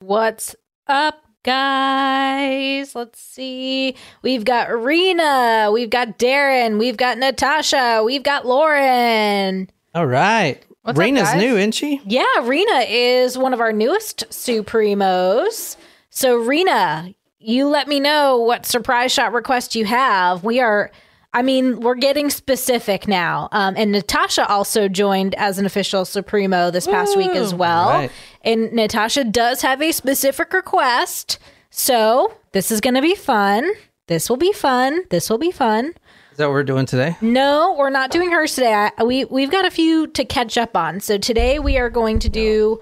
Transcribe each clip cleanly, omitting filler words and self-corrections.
What's up, guys? Let's see. We've got Rena, we've got Darren, we've got Natasha, we've got Lauren. All right. What's Rena's up, new, isn't she? Yeah, Rena is one of our newest Supremos. So, Rena, you let me know what surprise shot request you have. We're getting specific now. And Natasha also joined as an official Supremo this past week as well. Right. And Natasha does have a specific request. So this is going to be fun. This will be fun. This will be fun. Is that what we're doing today? No, we're not doing hers today. We've got a few to catch up on. So today we are going to do...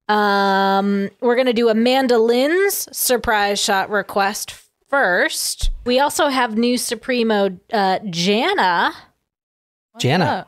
we're going to do Amanda Lynn's surprise shot request first. We also have new Supremo Jana. Jana.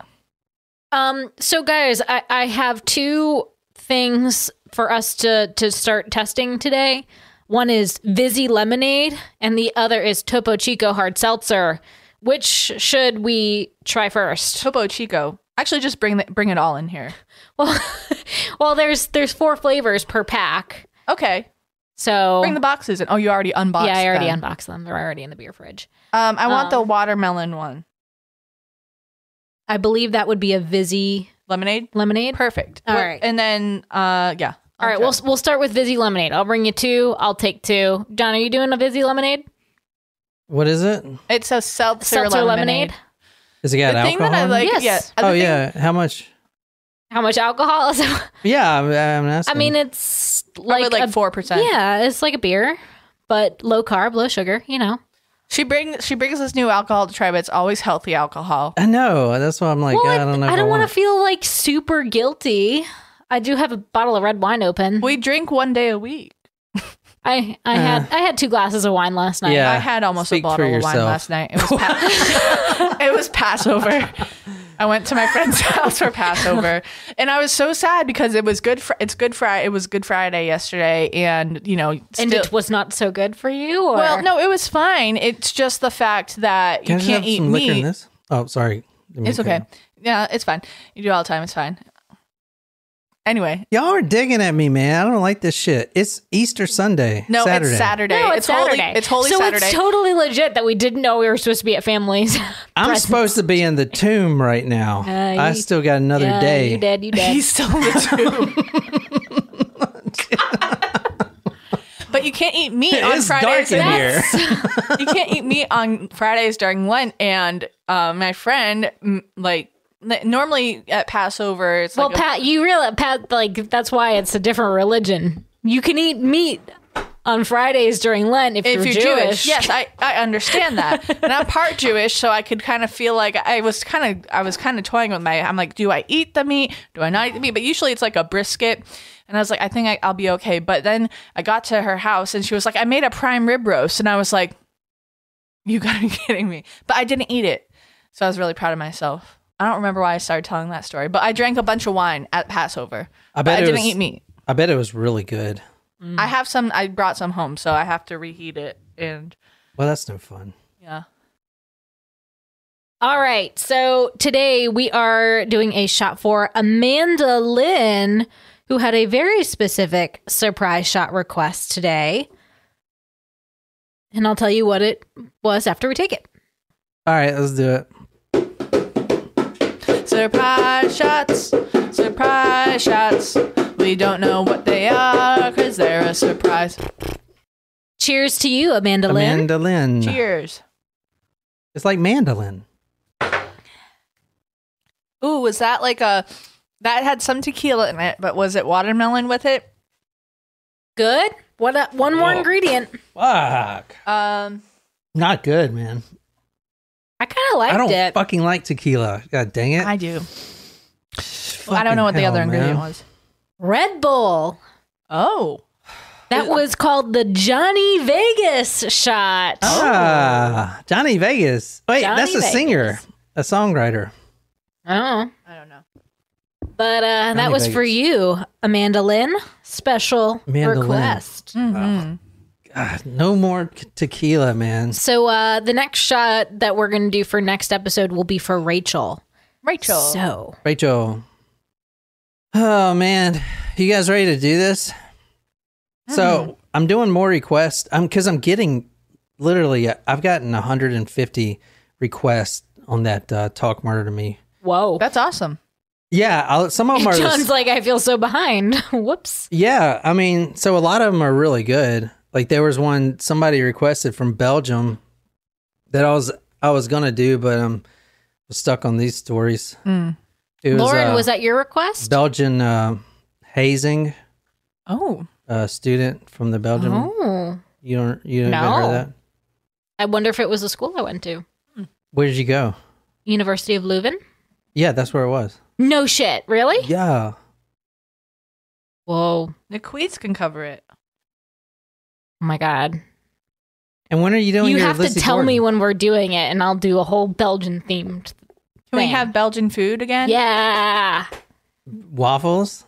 So guys, I have two things for us to start testing today. One is Vizzy Lemonade, and the other is Topo Chico Hard Seltzer. Which should we try first? Topo Chico. Actually, just bring it all in here. Well, there's 4 flavors per pack. Okay. So bring the boxes in. Oh, you already unboxed them. Yeah, I already unboxed them. They're already in the beer fridge. I want the watermelon one. I believe that would be a Vizzy Lemonade. Perfect. All right. And then, yeah. All right, we'll start with Vizzy Lemonade. I'll bring you 2. I'll take 2. John, are you doing a Vizzy Lemonade? What is it? It's a seltzer lemonade. Does it got alcohol? The thing that I like, Yes. yeah. Yeah. How much? How much alcohol is it? Yeah, I'm asking. I mean, it's Probably like 4%. Yeah, it's like a beer, but low carb, low sugar, you know. She brings this new alcohol to try, but it's always healthy alcohol. I know. That's why I'm like, Well, I don't know. I don't want to feel like super guilty. I do have a bottle of red wine open. We drink one day a week. I had 2 glasses of wine last night. Yeah. I had almost Speak a bottle for of wine yourself. last night. It was Passover. I went to my friend's house for Passover, and I was so sad because it was Good Friday yesterday, and And it was not so good for you? Or? Well, no, it was fine. It's just the fact that Can you I can't have eat some liquor in meat. this? Oh, sorry. It's okay. Yeah, it's fine. You do it all the time. It's fine. Anyway. Y'all are digging at me, man. I don't like this shit. It's Easter Sunday. No, Saturday. it's Saturday. No, it's Saturday. It's Holy so Saturday. It's totally legit that we didn't know we were supposed to be at families. I'm supposed to be in the tomb right now. I still got another day. You did. He's still in the tomb. But you can't eat meat on It's Fridays. dark in here. You can't eat meat on Fridays during Lent. And my friend, normally at Passover, it's like Pat, you realize, like, that's why it's a different religion. You can eat meat on Fridays during Lent if you're Jewish. Yes, I understand that. And I'm part Jewish, so I could kind of feel like I was kind of toying with I'm like, do I eat the meat? Do I not eat the meat? But usually it's like a brisket. And I was like, I think I'll be okay. But then I got to her house and she was like, I made a prime rib roast. And I was like, you gotta be kidding me. But I didn't eat it. So I was really proud of myself. I don't remember why I started telling that story, but I drank a bunch of wine at Passover. I didn't eat meat. I bet it was really good. I brought some home, so I have to reheat it. And Well, that's no fun. yeah. All right. So today we are doing a shot for Amanda Lynn, who had a very specific surprise shot request today. And I'll tell you what it was after we take it. All right, let's do it. Surprise shots, surprise shots. We don't know what they are because they're a surprise. Cheers to you, Amanda Lynn. Amanda Lynn. Cheers. It's like mandolin. Ooh, was that that had some tequila in it, but was it watermelon with it? Good. One more ingredient. Fuck. Not good, man. I kind of liked I don't it. fucking like tequila. God dang it. I do. I don't know what the other ingredient was. Red Bull. Oh. That was called the Johnny Vegas shot. Johnny Vegas. Wait, Johnny that's a Vegas. singer, a songwriter. Oh. I don't know. But that was Vegas. for you, Amanda Lynn. Special Amanda Lynn. request. Mm-hmm. God, no more tequila, man. So the next shot that we're going to do for next episode will be for Rachel. So Rachel. Oh, man. You guys ready to do this? So I'm doing more requests. Because I'm getting literally, I've gotten 150 requests on that Talk Murder to Me. Whoa. That's awesome. Yeah, some of them are. John's like, I feel so behind. Whoops. Yeah, I mean, so a lot of them are really good. Like there was one somebody requested from Belgium that I was gonna do, but I'm stuck on these stories. Mm. Lauren, was that your request? Belgian hazing. Oh, A student from the Belgium. Oh, you haven't heard of that? I wonder if it was a school I went to. Where did you go? University of Leuven. Yeah, that's where it was. No shit, really? Yeah. Whoa. the Queets can cover it. Oh my god. And when are you doing You your have to Lizzie tell Borden? me when we're doing it, and I'll do a whole Belgian themed. Can we have Belgian food again? Yeah. Waffles?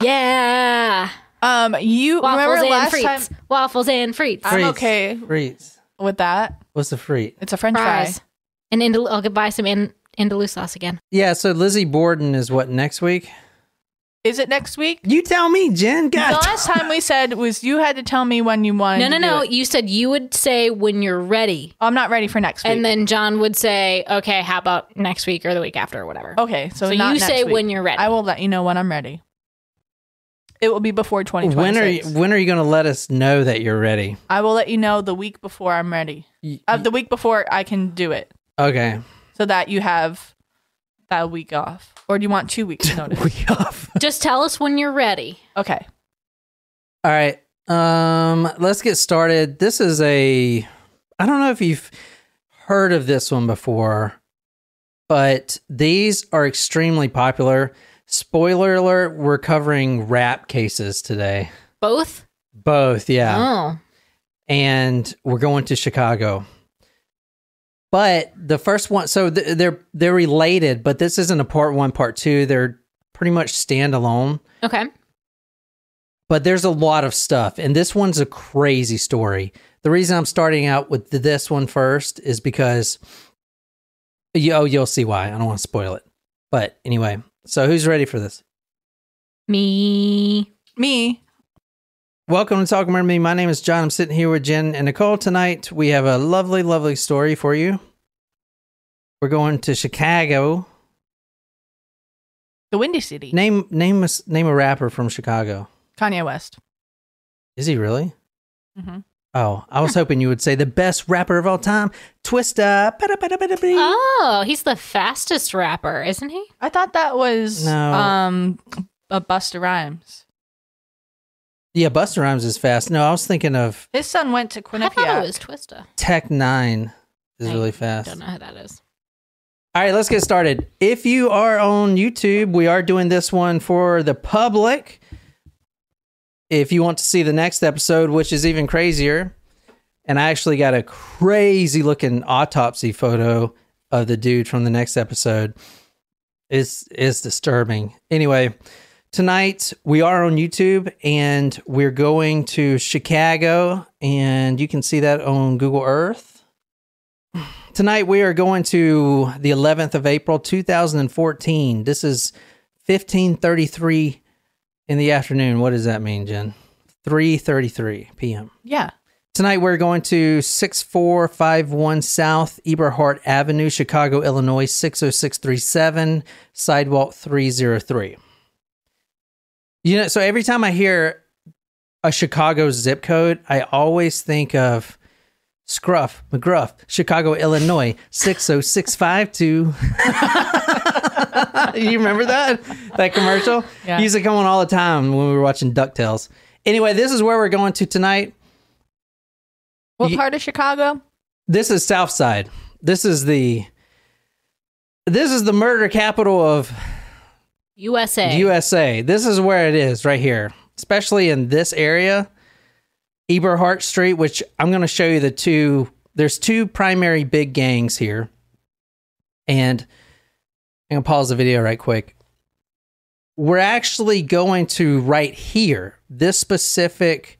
Yeah. You Waffles remember and last frites. time? Waffles and frites. I'm Frites. okay Frites. with that. What's the frite? It's a French Fries. fry. And I'll buy some Andalou sauce again. Yeah, so Lizzie Borden is what, next week? Is it next week? You tell me, Jen. The God. last time we said was you had to tell me when you wanted. No. to do it. You said you would say when you're ready. I'm not ready for next week. And then John would say, okay, how about next week or the week after or whatever. okay, so So not you next say week. when you're ready. I will let you know when I'm ready. It will be before 2026. When are you going to let us know that you're ready? I will let you know the week before I'm ready. The week before I can do it, Okay. so that you have that week off. Or do you want 2 weeks notice? Week off. Just tell us when you're ready. Okay. All right. Let's get started. This is I don't know if you've heard of this one before, but these are extremely popular. Spoiler alert, we're covering rap cases today. Both? Both, yeah. Oh. And we're going to Chicago. But the first one, so they're related, but this isn't a part one, part two. They're pretty much standalone. Okay. But there's a lot of stuff, and this one's a crazy story. The reason I'm starting out with this one first is because you'll see why. I don't want to spoil it. But anyway, so who's ready for this? Me. Welcome to Talk Murder Me. My name is John. I'm sitting here with Jen and Nicole. Tonight, we have a lovely, lovely story for you. We're going to Chicago. The Windy City. Name a rapper from Chicago. Kanye West. Is he really? Mm-hmm. Oh, I was hoping you would say the best rapper of all time, Twista. Oh, he's the fastest rapper, isn't he? I thought that was No. a Busta Rhymes. Yeah, Busta Rhymes is fast. No, I was thinking of His son went to I thought it Quinnipiac. was Twista. Tech 9 is I really fast. Don't know who that is. All right, let's get started. If you are on YouTube, we are doing this one for the public. If you want to see the next episode, which is even crazier, and I actually got a crazy looking autopsy photo of the dude from the next episode. It's disturbing. Anyway, tonight we are on YouTube and we're going to Chicago, and you can see that on Google Earth. Tonight we are going to the 11th of April, 2014. This is 15:33 in the afternoon. What does that mean, Jen? 3:33 p.m. Yeah. Tonight we're going to 6451 South Eberhart Avenue, Chicago, Illinois, 60637, sidewalk 303. You know, so every time I hear a Chicago zip code, I always think of Scruff, McGruff, Chicago, Illinois, 60652. You remember that commercial? Yeah. It used to come on all the time when we were watching DuckTales. Anyway, this is where we're going to tonight. What part of Chicago? This is South Side. This is the murder capital of USA. This is where it is right here, especially in this area, Eberhart Street, which I'm going to show you there's two primary big gangs here. And I'm going to pause the video right quick. We're actually going to right here, this specific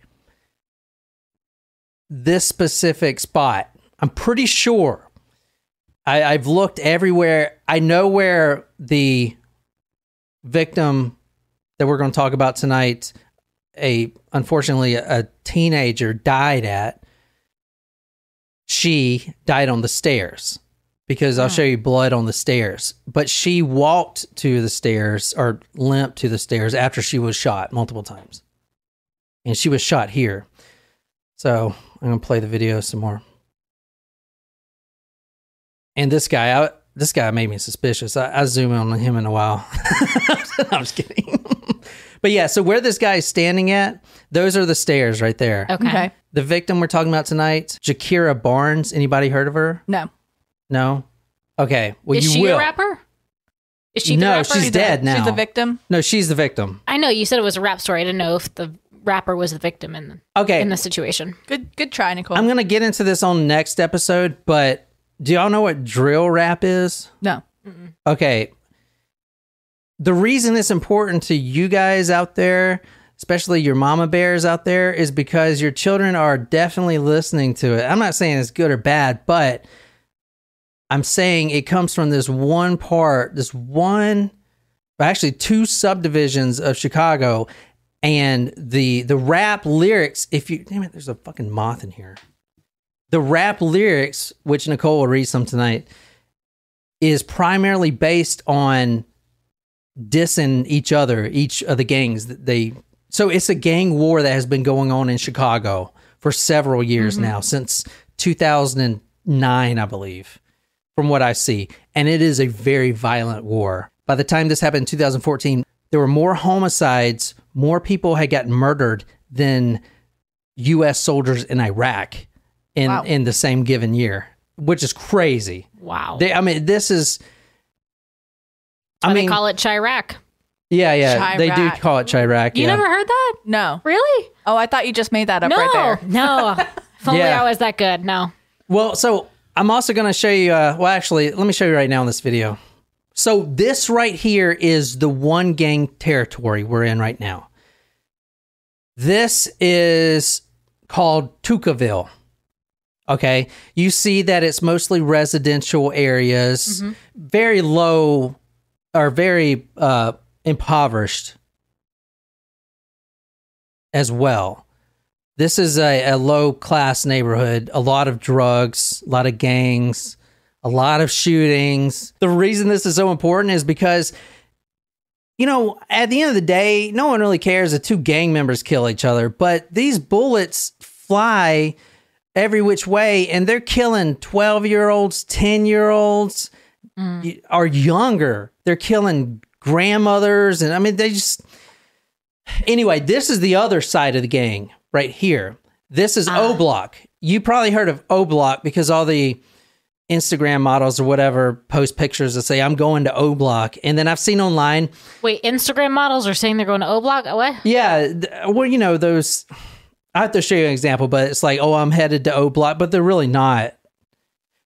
spot. I'm pretty sure. I've looked everywhere. I know where the victim that we're going to talk about tonight unfortunately a teenager died at, she died on the stairs, because I'll show you blood on the stairs. But she walked to the stairs, or limped to the stairs, after she was shot multiple times. And she was shot here. So I'm going to play the video some more. And this guy made me suspicious. I zoom in on him in a while. I'm just kidding. But yeah, so where this guy's standing at, those are the stairs right there. Okay. The victim we're talking about tonight, Gakirah Barnes. Anybody heard of her? No. No? Okay. Well, Is you she will. a rapper? Is she the No, rapper? she's dead now. She's the victim? No, she's the victim. I know you said it was a rap story. I didn't know if the rapper was the victim in the situation. Good try, Nicole. I'm going to get into this on next episode, but do y'all know what drill rap is? No. Okay. The reason it's important to you guys out there, especially your mama bears out there, is because your children are definitely listening to it. I'm not saying it's good or bad, but I'm saying it comes from this one part, actually two subdivisions of Chicago, and the rap lyrics, damn it, there's a fucking moth in here. The rap lyrics, which Nicole will read some tonight, is primarily based on dissing each other, each of the gangs so it's a gang war that has been going on in Chicago for several years now, since 2009, I believe, from what I see. And it is a very violent war. By the time this happened in 2014, there were more homicides, more people had gotten murdered than U.S. soldiers in Iraq in the same given year, which is crazy. Wow. This is... They call it Chirac. Yeah, Chirac. they do call it Chirac. You never heard that? No. Really? Oh, I thought you just made that up right there. No. If only I was that good. No. Well, so I'm also going to show you, actually, let me show you right now in this video. So this right here is the one gang territory we're in right now. This is called Tukaville. Okay. You see that it's mostly residential areas, very low, are very impoverished as well. This is a low-class neighborhood, a lot of drugs, a lot of gangs, a lot of shootings. The reason this is so important is because, at the end of the day, no one really cares if two gang members kill each other, but these bullets fly every which way, and they're killing 12-year-olds, 10-year-olds, are younger. They're killing grandmothers, and they just... Anyway, this is the other side of the gang right here. This is O Block. You probably heard of O Block because all the Instagram models or whatever post pictures that say, I'm going to O Block. And then I've seen online... Wait, Instagram models are saying they're going to O Block? What? Yeah, well, those... I have to show you an example, but it's like, I'm headed to O Block, but they're really not.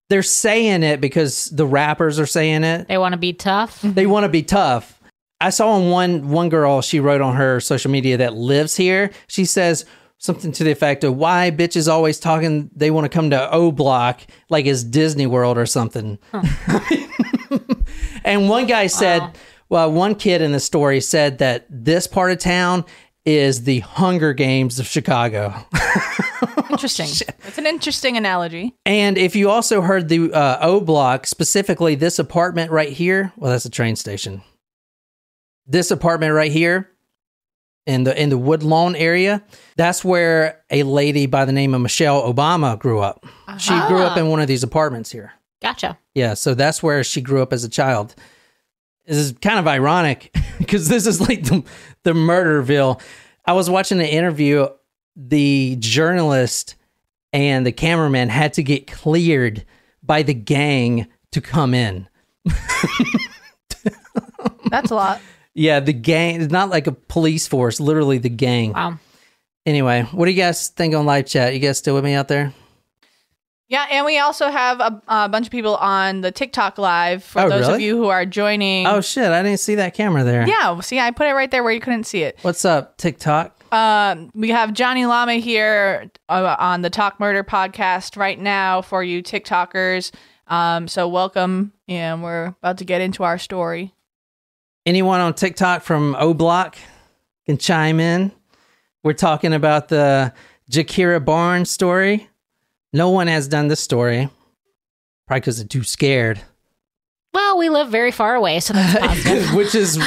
They're saying it because the rappers are saying it. They want to be tough? They want to be tough. I saw one girl, she wrote on her social media that lives here. She says something to the effect of, why bitches always talking, they want to come to O Block like it's Disney World or something. Huh. And one guy said, one kid in the story said that this part of town is the Hunger Games of Chicago. Interesting. That's an interesting analogy. And if you also heard the O Block, specifically this apartment right here, well, that's a train station. This apartment right here in the Woodlawn area, that's where a lady by the name of Michelle Obama grew up. She grew up in one of these apartments here. Gotcha. Yeah, so that's where she grew up as a child. This is kind of ironic because this is like the Murderville. I was watching an interview. The journalist and the cameraman had to get cleared by the gang to come in. That's a lot. Yeah, the gang. It's not like a police force, literally the gang. Wow. Anyway, what do you guys think on live chat? You guys still with me out there? Yeah, and we also have a bunch of people on the TikTok live for those of you who are joining. Oh, shit. I didn't see that camera there. Yeah, see, I put it right there where you couldn't see it. What's up, TikTok? We have Johnny Lama here on the Talk Murder podcast right now for you TikTokers. So welcome, and we're about to get into our story. Anyone on TikTok from O Block can chime in. We're talking about the Gakirah Barnes story. No one has done this story. Probably because they're too scared. Well, we live very far away, so that's positive. which is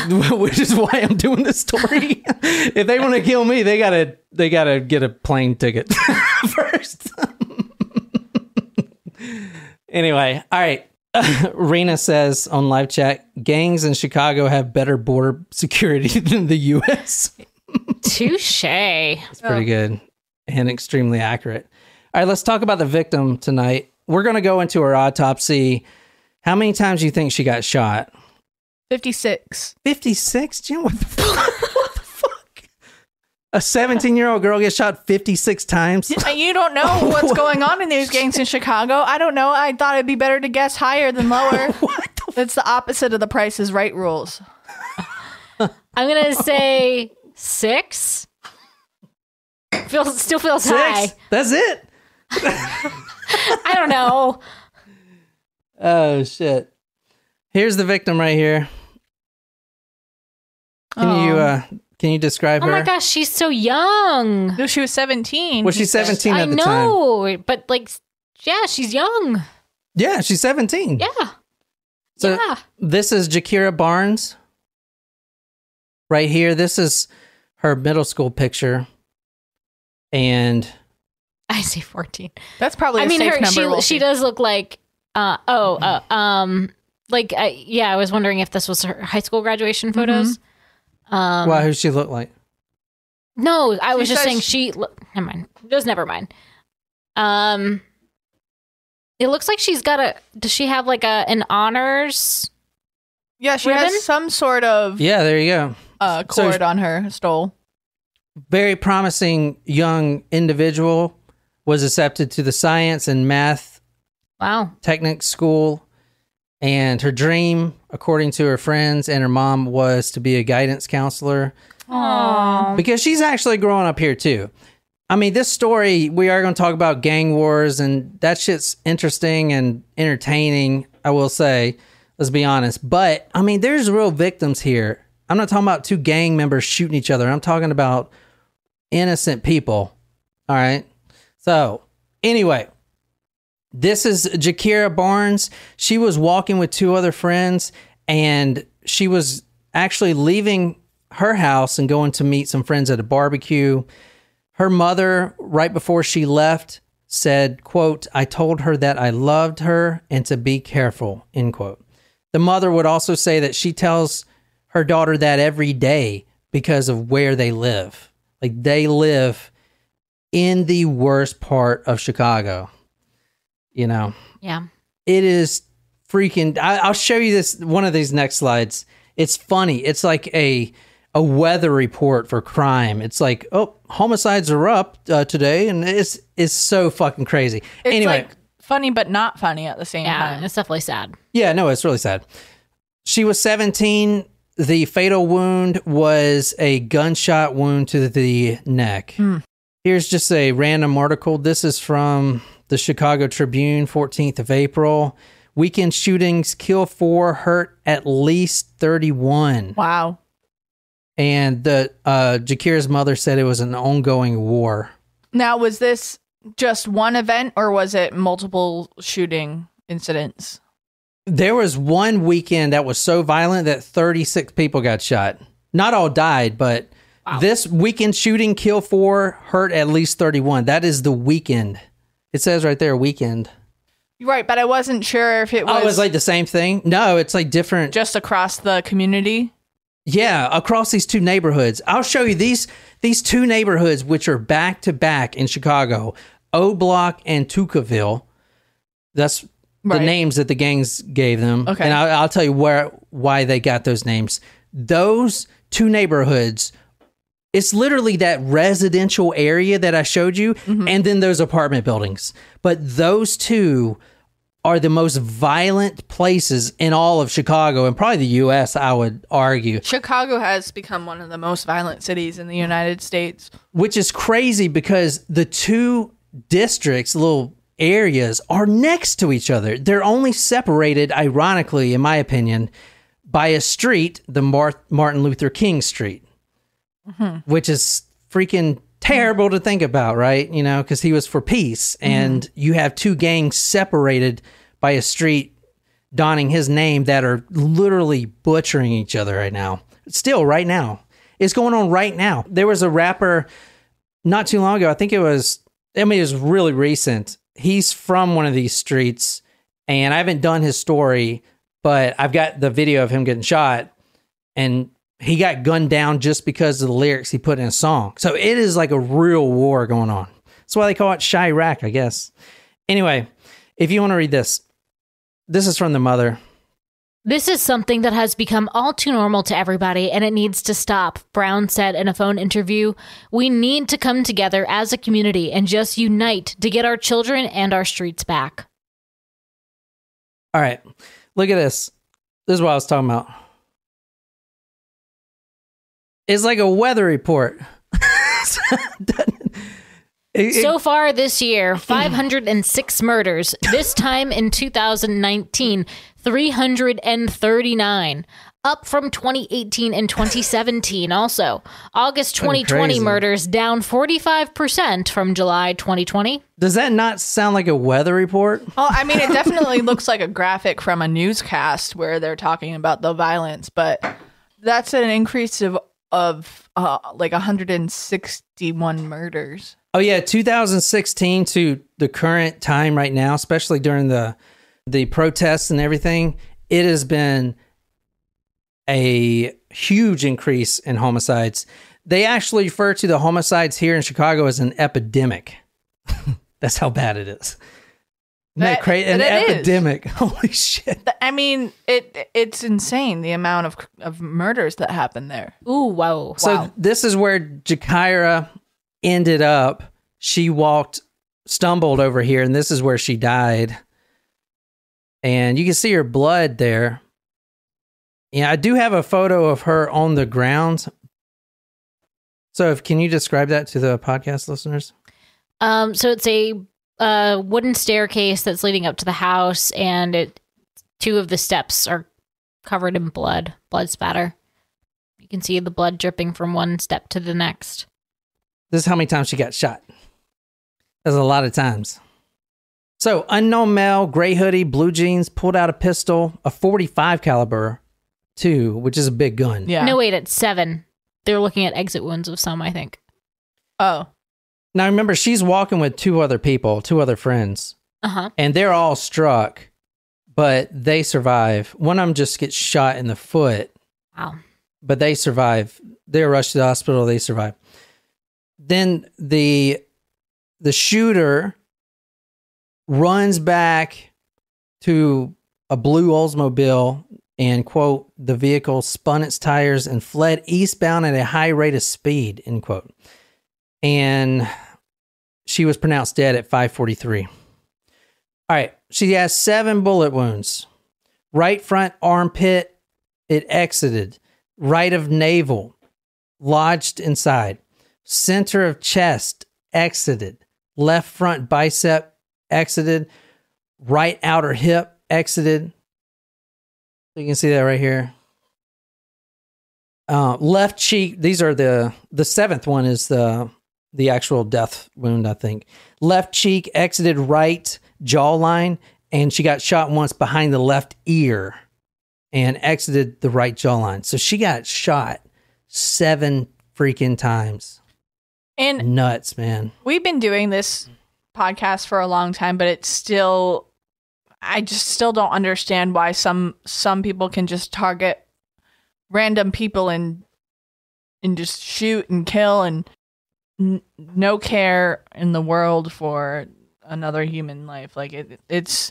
why I'm doing this story. If they want to kill me, they gotta get a plane ticket first. Anyway, all right. Rena says on live chat, gangs in Chicago have better border security than the U.S. Touche. It's pretty good and extremely accurate. All right, let's talk about the victim tonight. We're going to go into her autopsy. How many times do you think she got shot? 56. 56? Jim, what the fuck? What the fuck? A 17-year-old girl gets shot 56 times? You don't know what's going on in these gangs in Chicago. I don't know. I thought it'd be better to guess higher than lower. What the It's the opposite of the Price is Right rules. I'm going to say 6. Still feels 6? high. That's it? I don't know. Oh, shit. Here's the victim right here. Can you describe her? Oh my gosh, she's so young. No, she was 17. Was she 17 I at the time? know, but like, yeah, she's young. Yeah, she's 17. Yeah. So yeah. this is Gakirah Barnes. Right here. This is her middle school picture. And I say 14. That's probably a safe number. She does look like, yeah, I was wondering if this was her high school graduation photos. wow, who she look like? No, I was just saying never mind. Just never mind. It looks like she's got does she have like an honors? Yeah, she ribbon? has some sort of Yeah, there you go. cord on her stole. Very promising young individual, was accepted to the science and math technic school. And her dream, according to her friends and her mom, was to be a guidance counselor. Aww. Because she's actually growing up here too. I mean, this story, we are going to talk about gang wars, and that shit's interesting and entertaining, I will say. Let's be honest. But, I mean, there's real victims here. I'm not talking about two gang members shooting each other. I'm talking about innocent people. All right? So, anyway, this is Gakirah Barnes. She was walking with two other friends, and she was actually leaving her house and going to meet some friends at a barbecue. Her mother, right before she left, said, quote, "I told her that I loved her and to be careful," end quote. The mother would also say that she tells her daughter that every day because of where they live. Like, they live in the worst part of Chicago. You know? Yeah. It is freaking... I'll show you this, one of these next slides. It's funny. It's like a weather report for crime. It's like, oh, homicides are up today, and it's so fucking crazy. It's anyway, like funny but not funny at the same time. It's definitely sad. Yeah, no, it's really sad. She was 17. The fatal wound was a gunshot wound to the neck. Here's just a random article. This is from the Chicago Tribune, 14th of April. Weekend shootings kill 4, hurt at least 31. Wow. And the Gakirah's mother said it was an ongoing war. Now, was this just one event, or was it multiple shooting incidents? There was one weekend that was so violent that 36 people got shot. Not all died, but this weekend shooting killed 4, hurt at least 31. That is the weekend. It says right there, weekend. Right, but I wasn't sure if it was... Oh, it was like the same thing? No, it's like different. Just across the community? Yeah, across these two neighborhoods. I'll show you these two neighborhoods, which are back to back in Chicago, O Block and Tukaville. That's the names that the gangs gave them. Okay. And I'll tell you why they got those names. Those two neighborhoods, it's literally that residential area that I showed you, and then those apartment buildings. But those two are the most violent places in all of Chicago, and probably the U.S., I would argue. Chicago has become one of the most violent cities in the United States. Which is crazy because the two districts, little areas, are next to each other. They're only separated, ironically, in my opinion, by a street, the Martin Luther King Street, which is freaking terrible to think about, right? You know, because he was for peace, and you have two gangs separated by a street donning his name that are literally butchering each other right now. Still, right now. It's going on right now. There was a rapper not too long ago. It was really recent. He's from one of these streets, and I haven't done his story, but I've got the video of him getting shot, and he got gunned down just because of the lyrics he put in a song. So it is like a real war going on. That's why they call it Chirac, I guess. Anyway, if you want to read this is from the mother. This is something that has become all too normal to everybody, and it needs to stop, Brown said in a phone interview. We need to come together as a community and just unite to get our children and our streets back. All right, look at this. This is what I was talking about. It's like a weather report. So far this year, 506 murders. This time in 2019, 339. Up from 2018 and 2017 also. August 2020 murders down 45% from July 2020. Does that not sound like a weather report? Well, I mean, it definitely looks like a graphic from a newscast where they're talking about the violence, but that's an increase of like 161 murders. Oh yeah, 2016 to the current time right now, especially during the protests and everything, it has been a huge increase in homicides. They actually refer to the homicides here in Chicago as an epidemic. That's how bad it is. Isn't that crazy? An epidemic. Holy shit. I mean, it's insane the amount of murders that happen there. Ooh, wow. So this is where Gakirah ended up. She stumbled over here, and this is where she died. And you can see her blood there. Yeah, I do have a photo of her on the ground. So can you describe that to the podcast listeners? So it's a wooden staircase that's leading up to the house, and two of the steps are covered in blood spatter. You can see the blood dripping from one step to the next. This is how many times she got shot. That's a lot of times. So, unknown male, gray hoodie, blue jeans, pulled out a pistol, a .45 caliber, too, which is a big gun. Yeah. No, wait, it's 7. They're looking at exit wounds of some, I think. Oh. Now, remember, she's walking with two other friends. Uh-huh. And they're all struck, but they survive. One of them just gets shot in the foot. Wow. But they survive. They're rushed to the hospital. They survive. Then the shooter runs back to a blue Oldsmobile and, quote, the vehicle spun its tires and fled eastbound at a high rate of speed, end quote. And she was pronounced dead at 5:43. All right. She has 7 bullet wounds. Right front armpit, it exited. Right of navel, lodged inside. Center of chest, exited. Left front bicep, exited. Right outer hip, exited. So you can see that right here. Left cheek, these are the 7th one is the actual death wound, I think. Left cheek, exited right jawline, and she got shot once behind the left ear and exited the right jawline. So she got shot 7 freaking times. And nuts, man. We've been doing this podcast for a long time, but I just still don't understand why some people can just target random people and just shoot and kill and no care in the world for another human life. Like it's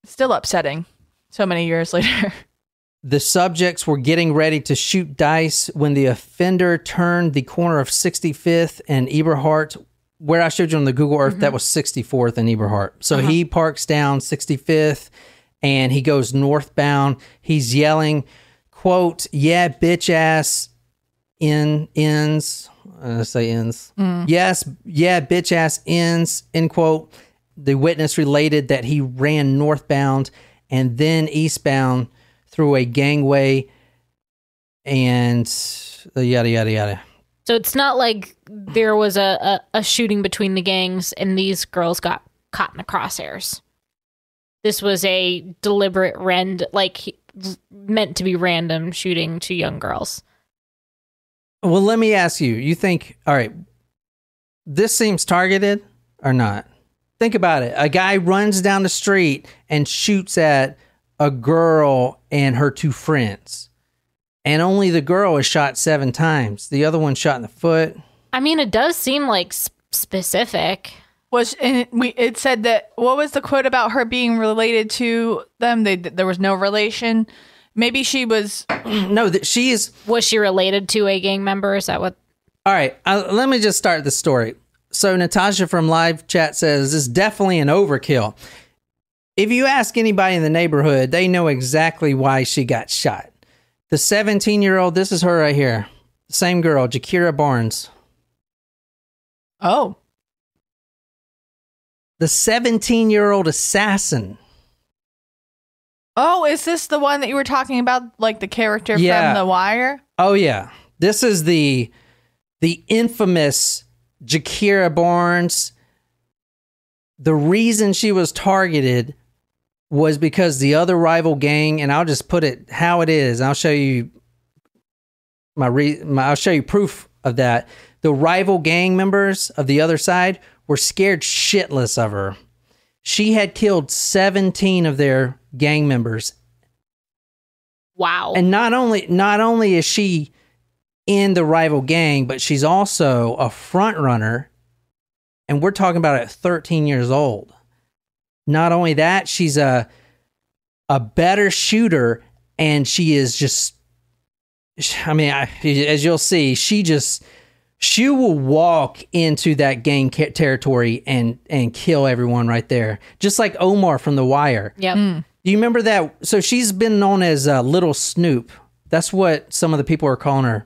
still upsetting so many years later. The subjects were getting ready to shoot dice when the offender turned the corner of 65th and Eberhart, where I showed you on the Google Earth. That was 64th and Eberhart. So he parks down 65th and he goes northbound. He's yelling, quote, "Yeah, bitch ass ends." Say ends. Yes, yeah, bitch ass ends, end quote. The witness related that he ran northbound and then eastbound through a gangway and yada, yada, yada. So it's not like there was a shooting between the gangs and these girls got caught in the crosshairs. This was a deliberate meant to be random shooting to young girls. Well, let me ask you. You think, all right, this seems targeted or not? Think about it. A guy runs down the street and shoots at a girl and her two friends. And only the girl is shot 7 times. The other one shot in the foot. I mean, it does seem like specific. It said that, what was the quote about her being related to them? There was no relation. Maybe she was. No, she is. Was she related to a gang member? Is that what? All right, let me just start the story. So Natasha from live chat says, this is definitely an overkill. If you ask anybody in the neighborhood, they know exactly why she got shot. The 17-year-old, this is her right here. Same girl, Gakirah Barnes. Oh. The 17-year-old assassin. Oh, is this the one that you were talking about, like the character from The Wire? Oh, yeah. This is the infamous Gakirah Barnes. The reason she was targeted was because the other rival gang, and I'll just put it how it is. I'll show you I'll show you proof of that. The rival gang members of the other side were scared shitless of her. She had killed 17 of their gang members. Wow. And not only is she in the rival gang, but she's also a front runner. And we're talking about at 13 years old. Not only that, she's a better shooter, and she is just, I mean, as you'll see, she will walk into that gang territory and kill everyone right there. Just like Omar from The Wire. Yep. Do you remember that? So she's been known as Little Snoop. That's what some of the people are calling her.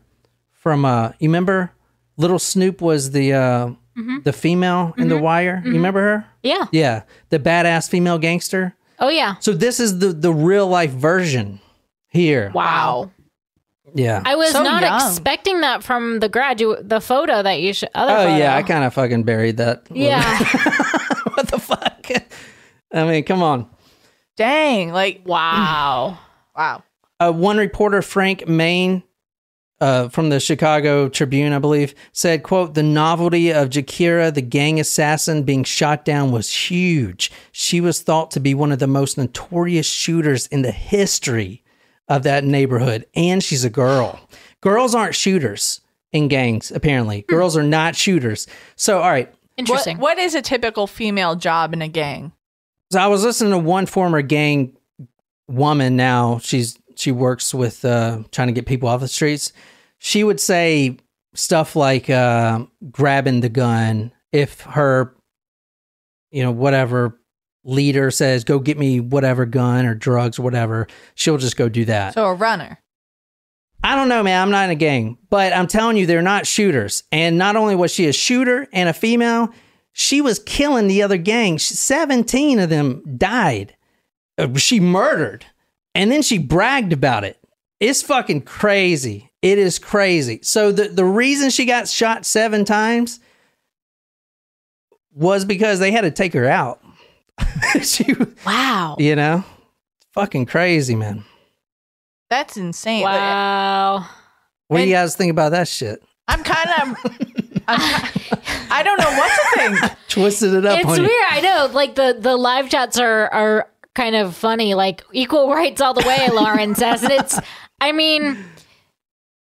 From, you remember? Little Snoop was the female in The Wire. You remember her? Yeah. Yeah. The badass female gangster. Oh, yeah. So this is the real life version here. Wow. Yeah. I was So not young. expecting that from the photo that you Yeah, I kind of fucking buried that. Yeah. What the fuck? I mean, come on. Dang. Like, Wow. wow. One reporter, Frank Main, from the Chicago Tribune, I believe, said, quote, the novelty of Gakirah, the gang assassin, being shot down was huge. She was thought to be one of the most notorious shooters in the history of that neighborhood. And she's a girl. Girls aren't shooters in gangs, apparently. Girls are not shooters. So, all right. Interesting. What is a typical female job in a gang? So I was listening to one former gang woman now. She works with trying to get people off the streets. She would say stuff like grabbing the gun if her, whatever leader says, go get me whatever gun or drugs or whatever, she'll just go do that. So a runner. I don't know, man. I'm not in a gang, but I'm telling you, they're not shooters. And not only was she a shooter and a female, she was killing the other gang. 17 of them died. She murdered. And then she bragged about it. It's fucking crazy. It is crazy. So the reason she got shot 7 times was because they had to take her out. Wow. Fucking crazy, man. That's insane. Wow. What do you guys think about that shit? I'm kind of... I don't know what to think. Twisted it up It's on weird. you. I know. Like the live chats are kind of funny. Like equal rights all the way, Lauren says. And it's, I mean,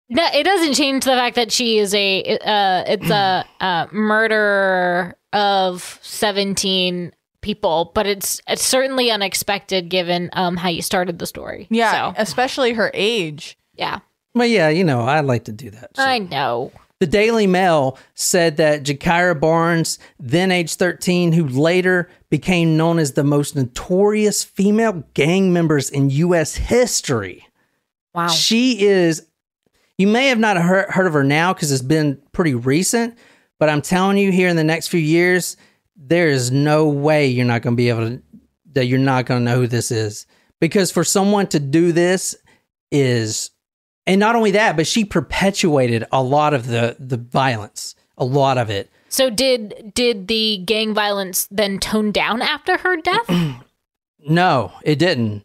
no, it doesn't change the fact that she is a murderer of 17 people, but it's certainly unexpected given how you started the story. Yeah, So, especially her age. yeah. Well, yeah, I like to do that shit. I know. The Daily Mail said that Gakirah Barnes, then age 13, who later became known as the most notorious female gang members in U.S. history. Wow. She is, you may have not heard of her now because it's been pretty recent, but I'm telling you, here in the next few years, there is no way you're not going to know who this is. Because for someone to do this is And not only that, but she perpetuated a lot of the violence, a lot of it. So did the gang violence then tone down after her death? No, it didn't.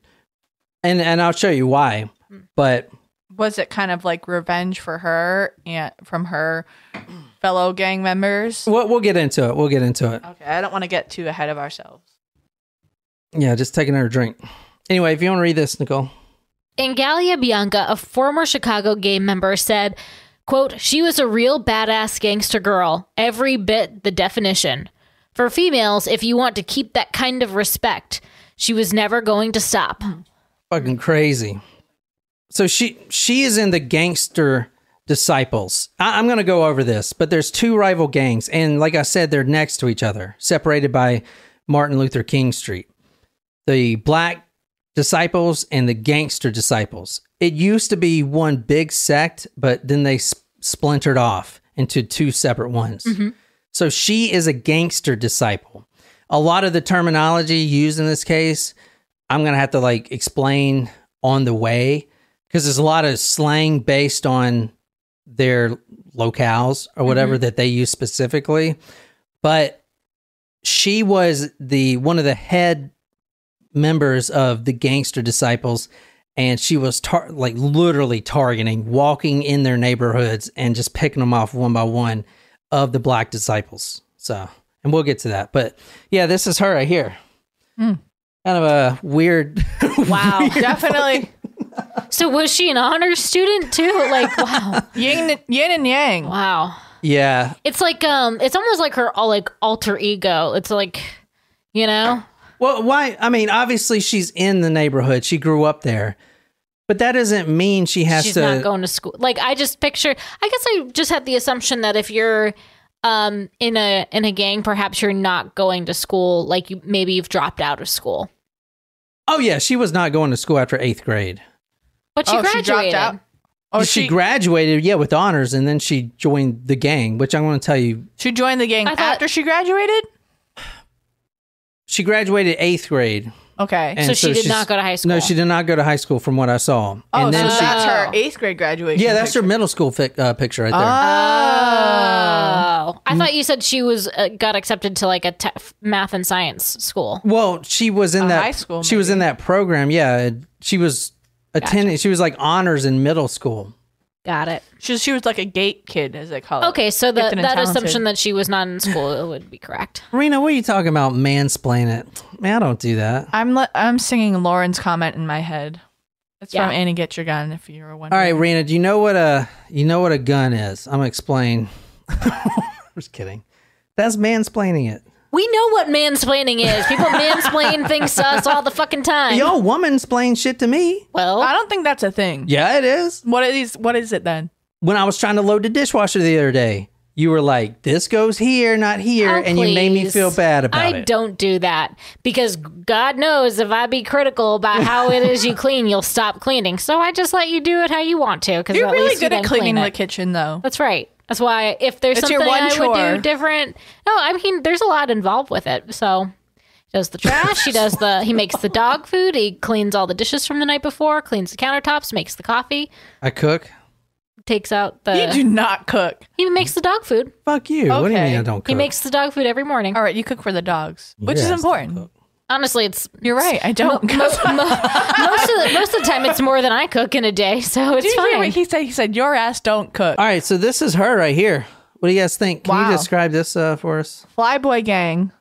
And I'll show you why. But was it kind of like revenge for her and from her fellow gang members? we'll get into it. We'll get into it. Okay, I don't want to get too ahead of ourselves. Yeah, just take another drink. Anyway, if you want to read this, Nicole. Angalia Bianca, a former Chicago gang member, said, quote, she was a real badass gangster girl, every bit the definition. For females, if you want to keep that kind of respect, she was never going to stop. Fucking crazy. So she is in the Gangster Disciples. I'm going to go over this, but there's two rival gangs. And like I said, they're next to each other, separated by Martin Luther King Street. The Black Disciples and the Gangster Disciples. It used to be one big sect, but then they splintered off into two separate ones. Mm-hmm. So she is a Gangster Disciple. A lot of the terminology used in this case, I'm going to have to like explain on the way, because there's a lot of slang based on their locales or whatever that they use specifically. But she was one of the head members of the Gangster Disciples, and she was literally targeting, walking in their neighborhoods and just picking them off one by one of the Black Disciples. So, and we'll get to that. But yeah, this is her right here. Kind of a weird. Wow, definitely. So was she an honors student too? Like, wow. Yin and yang. Wow. Yeah. It's like it's almost like her alter ego. It's like, you know? Well, why? I mean, obviously she's in the neighborhood. She grew up there. But that doesn't mean she's not going to school. Like, I just picture, I guess I just had the assumption that if you're in a gang, perhaps you're not going to school, like maybe you've dropped out of school. Oh yeah, she was not going to school after 8th grade. But she graduated. She dropped out? Oh, she graduated, yeah, with honors, and then she joined the gang, which I'm going to tell you. She joined the gang after she graduated? She graduated 8th grade. Okay. And so she did not go to high school. No, she did not go to high school from what I saw. Oh, and then that's her 8th grade graduation. Yeah, that's her middle school picture right there. Oh. I thought you said she was got accepted to like a math and science school. Well, she was in that high school. She was in that program. Yeah, she was attending. She was like honors in middle school. Got it. She was like a gate kid, as they call it. Okay, so that assumption that she was not in school would be correct. Rena, what are you talking about? Mansplain it. Man, I don't do that. I'm singing Lauren's comment in my head. It's from Annie Get Your Gun, if you were wondering. All right, Rena, do you know what a gun is? I'm gonna explain. Just kidding. That's mansplaining it. We know what mansplaining is. People mansplain things to us all the fucking time. Yo, womansplain shit to me. Well, I don't think that's a thing. Yeah, it is. What is it then? When I was trying to load the dishwasher the other day, you were like, this goes here, not here, and you made me feel bad about it. I don't do that because God knows if I be critical about how it is you clean, you'll stop cleaning. So I just let you do it how you want to. You're really good at cleaning the kitchen, though. That's right. That's why if there's something I would do different. No, I mean, there's a lot involved with it. So he does the trash. He makes the dog food. He cleans all the dishes from the night before, cleans the countertops, makes the coffee. I cook. Takes out the... You do not cook. He makes the dog food. Fuck you. Okay. What do you mean I don't cook? He makes the dog food every morning. All right, you cook for the dogs, which is important. Honestly, you're right. I don't. Most of the time, it's more than I cook in a day, so it's fine. What he said? He said, "Your ass don't cook." All right, so this is her right here. What do you guys think? Can you describe this for us? Flyboy Gang.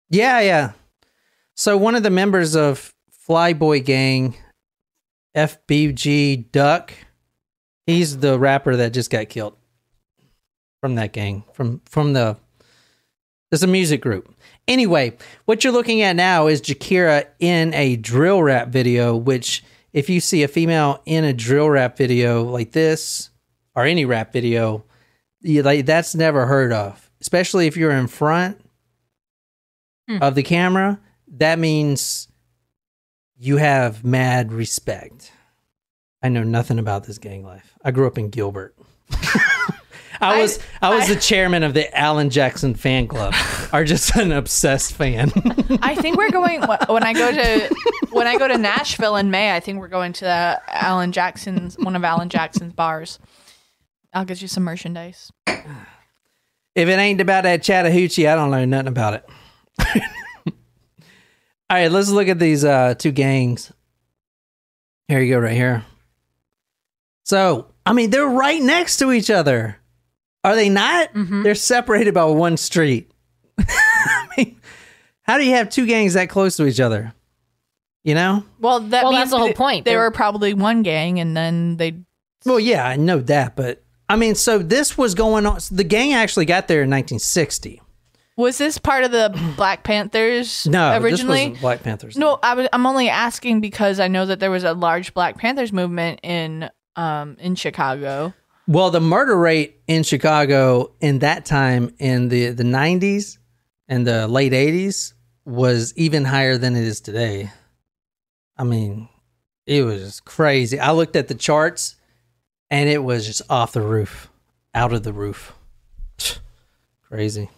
Yeah. So one of the members of Flyboy Gang, FBG Duck, he's the rapper that just got killed from that gang. It's a music group. Anyway, what you're looking at now is Gakirah in a drill rap video, which if you see a female in a drill rap video like this, or any rap video, that's never heard of. Especially if you're in front of the camera, that means you have mad respect. I know nothing about this gang life. I grew up in Gilbert. I was the chairman of the Alan Jackson fan club, or just an obsessed fan. I think we're going when I go to when I go to Nashville in May, I think we're going to one of Alan Jackson's bars. I'll get you some merchandise. If it ain't about that Chattahoochee, I don't know nothing about it. All right, let's look at these two gangs. Here you go, right here. So, I mean, they're right next to each other. Are they not? Mm-hmm. They're separated by one street. I mean, how do you have two gangs that close to each other? You know? Well, that's the whole point. They were probably one gang, and then they... Well, yeah, I know that, but... I mean, so this was going on... The gang actually got there in 1960. Was this part of the Black Panthers no, originally? This wasn't Black Panthers. No, I'm only asking because I know that there was a large Black Panthers movement in Chicago. Well, the murder rate in Chicago in that time in the 90s and the late 80s was even higher than it is today. I mean, it was just crazy. I looked at the charts and it was just off the roof, out of the roof. Crazy.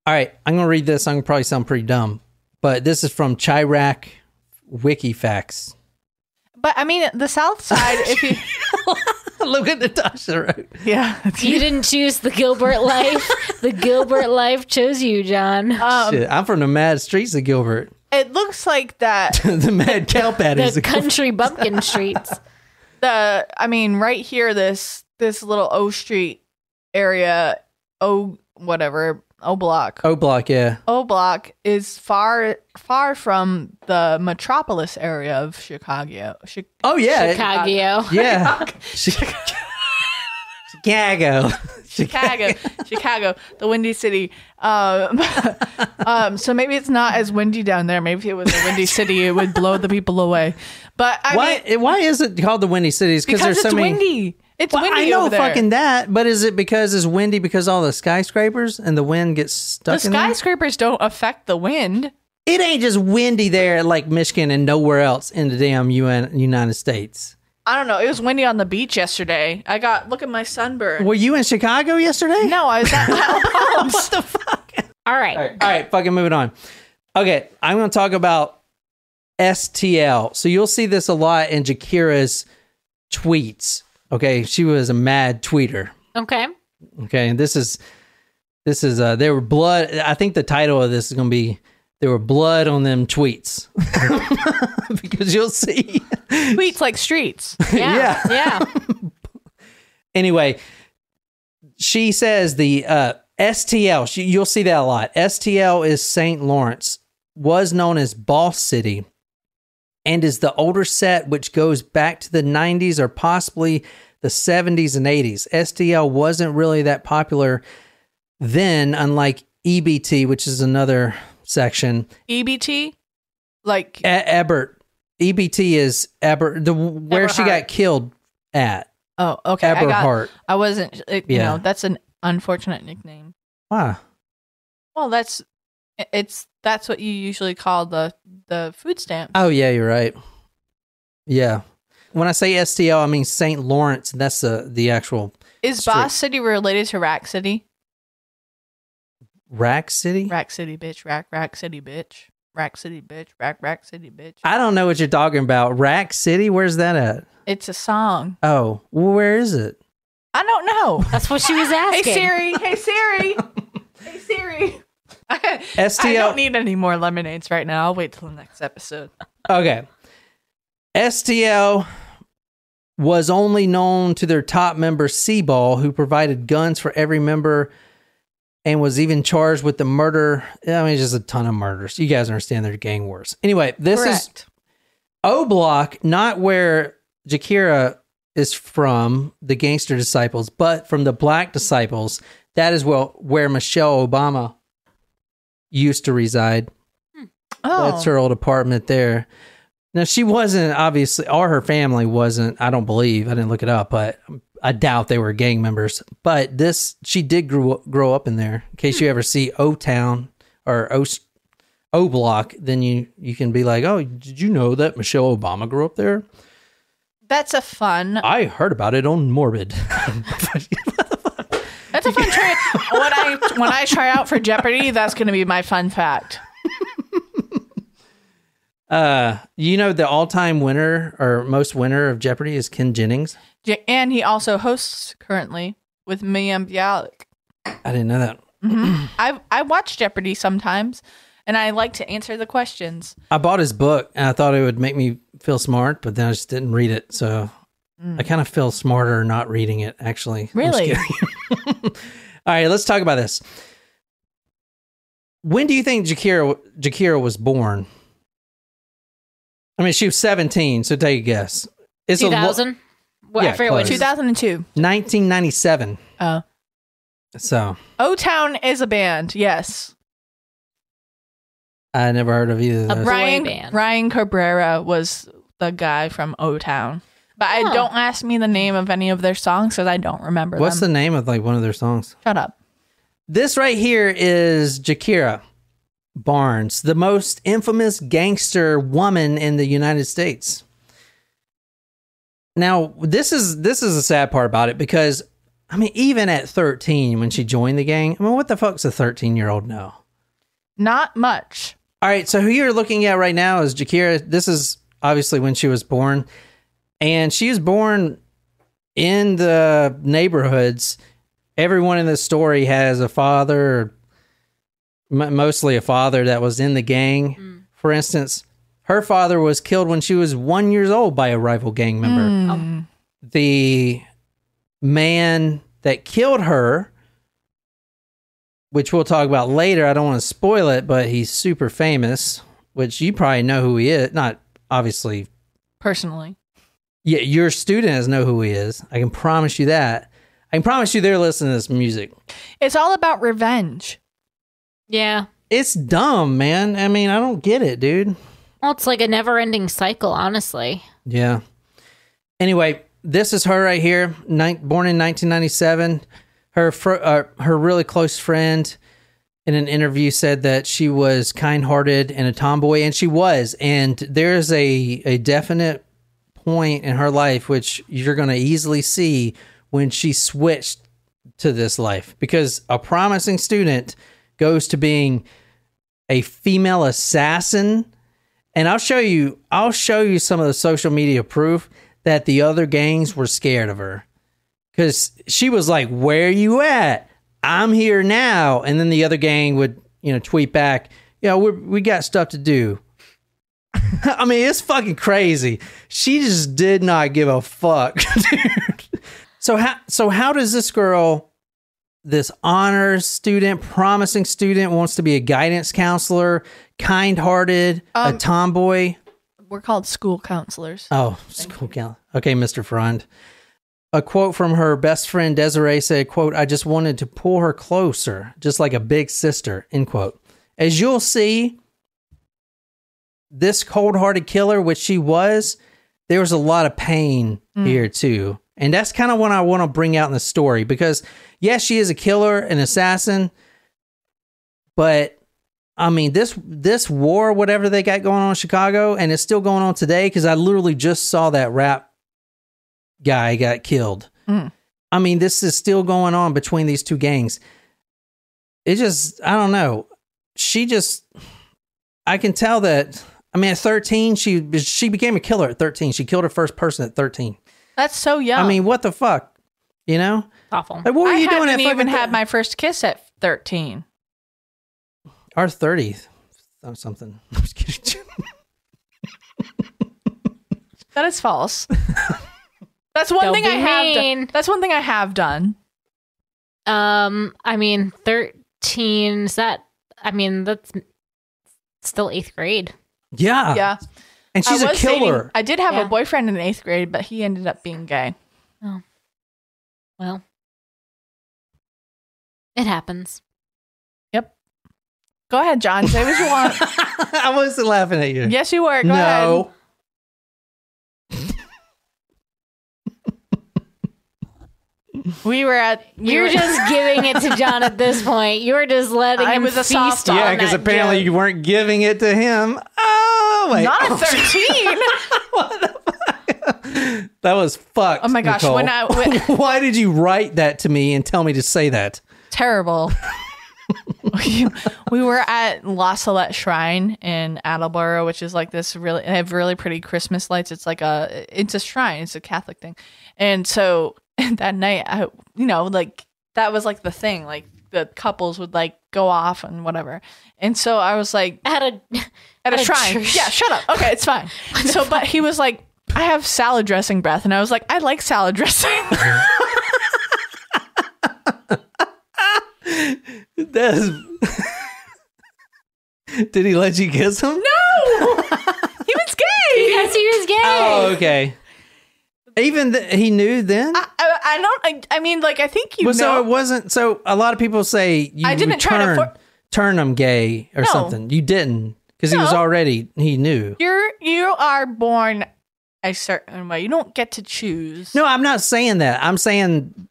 All right, I'm going to read this. I'm going to probably sound pretty dumb, but this is from Chirac Wikifacts. But I mean, the South Side, if you... Look at Natasha wrote. Yeah. You didn't choose the Gilbert life. The Gilbert life chose you, John. Shit, I'm from the mad streets of Gilbert. It looks like that. The mad cow patties. The country bumpkin streets. Right here, this little O Street area, O Block. O Block, yeah. O Block is far from the metropolis area of Chicago. Oh, yeah. Chicago. Yeah. Chicago, the Windy City. So maybe it's not as windy down there. Maybe if it was a windy city, it would blow the people away. But why is it called the Windy Cities? Because there's it's so many... windy. It's windy I know over there. fucking that, but is it because it's windy because all the skyscrapers and the wind gets stuck in there? The skyscrapers don't affect the wind. It ain't just windy there like Michigan and nowhere else in the damn United States. I don't know. It was windy on the beach yesterday. Look at my sunburn. Were you in Chicago yesterday? No, I was at Palms. What the fuck? All right. All right, fucking moving on. Okay, I'm going to talk about STL. So you'll see this a lot in Gakirah's tweets. Okay, she was a mad tweeter. Okay, and this is there were blood. I think the title of this is going to be "There were blood on them tweets," because you'll see tweets like streets. Yeah. Anyway, she says the STL. You'll see that a lot. STL is St. Lawrence, was known as Boss City, and is the older set which goes back to the 90s or possibly the 70s and 80s. STL wasn't really that popular then, unlike EBT, which is another section. EBT? Like... Ebert. EBT is Ebert, where she got killed at. Oh, okay. Eberhart. I wasn't... that's an unfortunate nickname. Why? Well, that's what you usually call the food stamps. Oh, yeah, you're right. Yeah. When I say STL, I mean St. Lawrence. That's the actual... Is street. Boss City related to Rack City? Rack City? Rack City, bitch. Rack City, bitch. Rack City, bitch. Rack City, bitch. I don't know what you're talking about. Rack City? Where's that at? It's a song. Oh, well, where is it? I don't know. That's what she was asking. Hey, Siri. Hey, Siri. Hey, Siri. STL. I don't need any more lemonades right now. I'll wait till the next episode. Okay. STL was only known to their top member, Seaball, who provided guns for every member and was even charged with the murder. I mean, just a ton of murders. You guys understand their gang wars. Anyway, this is O Block, not where Gakirah is from, the gangster disciples, but from the black disciples. That is where Michelle Obama used to reside. Oh. That's her old apartment there. Now, she wasn't, obviously, or her family wasn't, I don't believe, I didn't look it up, but I doubt they were gang members. But she did grow up in there. In case you ever see O-Town or O Block, then you can be like, oh, did you know that Michelle Obama grew up there? That's a fun... I heard about it on Morbid. That's a fun try. When I try out for Jeopardy, that's going to be my fun fact. You know, the all-time winner or most winner of Jeopardy is Ken Jennings. And he also hosts currently with Mayim Bialik. I didn't know that. I watch Jeopardy sometimes, and I like to answer the questions. I bought his book, and I thought it would make me feel smart, but then I just didn't read it. So I kind of feel smarter not reading it, actually. Really? All right, let's talk about this. When do you think Gakirah was born? I mean, she was 17, so take a guess. It's 2000? Yeah, I forget what close. 2002. 1997. Oh. So O-Town is a band, yes. I never heard of either of those. boy band. Ryan Cabrera was the guy from O-Town. But I don't ask me the name of any of their songs because I don't remember What's them. the name of like one of their songs? Shut up. This right here is Gakirah Barnes, the most infamous gangster woman in the United States. Now, this is the sad part about it because, I mean, even at 13 when she joined the gang, I mean, what the fuck's a 13-year-old know? Not much. All right, so who you're looking at right now is Gakirah. This is obviously when she was born, and she was born in the neighborhoods. Everyone in this story has a father, mostly a father that was in the gang. For instance, her father was killed when she was 1 year old by a rival gang member. The man that killed her, which we'll talk about later, I don't want to spoil it, but he's super famous, which you probably know who he is. Not obviously. Personally. Yeah, your students know who he is. I can promise you that. I can promise you they're listening to this music. It's all about revenge. Yeah. It's dumb, man. I mean, I don't get it, dude. Well, it's like a never-ending cycle, honestly. Yeah. Anyway, this is her right here, born in 1997. Her really close friend in an interview said that she was kind-hearted and a tomboy, and she was. And there's a definite point in her life which you're going to easily see when she switched to this life, because a promising student goes to being a female assassin. And I'll show you some of the social media proof that the other gangs were scared of her, because she was like, "Where you at? I'm here now." And then the other gang would, tweet back, "Yeah, we got stuff to do." I mean, it's fucking crazy. She just did not give a fuck, dude. So how does this girl, this honors student, promising student, wants to be a guidance counselor, kind-hearted, a tomboy? We're called school counselors. Oh, school counselor. Okay, Mr. Friend. A quote from her best friend Desiree said, quote, "I just wanted to pull her closer, just like a big sister," end quote. As you'll see, this cold-hearted killer, which she was, there was a lot of pain here too. And that's kind of what I want to bring out in the story, because yes, she is a killer, an assassin, but I mean, this war, whatever they got going on in Chicago, and it's still going on today, because I literally just saw that rap guy got killed. I mean, this is still going on between these two gangs. It just, I don't know. I can tell that, I mean, at 13, she became a killer at 13. She killed her first person at 13. That's so young. I mean, what the fuck? Awful. Like, what were you doing at I haven't even fucking had my first kiss at 13. Our 30th or something. I'm just kidding. That is false. That's one Don't thing be I have mean. done. That's one thing I have done. I mean, 13, that's still 8th grade. Yeah. Yeah. And she's I a was killer. dating- I did have Yeah. a boyfriend in 8th grade, but he ended up being gay. Oh. Well, it happens. Yep. Go ahead, John. Say what you want. I wasn't laughing at you. Yes, you were. Go ahead. No. We were at. You're just giving it to John at this point. You're just letting I him was a feast softball. on Yeah, because that apparently joke. you weren't giving it to him. Oh, wait. Not at 13. That was fucked. Oh my gosh, Nicole. when Why did you write that to me and tell me to say that? Terrible. we were at La Salette Shrine in Attleboro, which is like this really, they have really pretty Christmas lights. It's like it's a shrine. It's a Catholic thing. And so that night, like that was like the thing, like the couples would like go off and whatever. And so I was like, at a shrine. Church. Yeah, shut up. Okay, it's fine. So, but he was like, I have salad dressing breath. And I was like, I like salad dressing. Did he let you kiss him? No! He was gay! Yes, he was gay. Oh, okay. Even he knew then? I mean, like, I think you know. So it wasn't, so a lot of people say you I didn't try to turn him gay or something. You didn't, because he was already, he knew. You are born a certain way. You don't get to choose. No, I'm not saying that. I'm saying,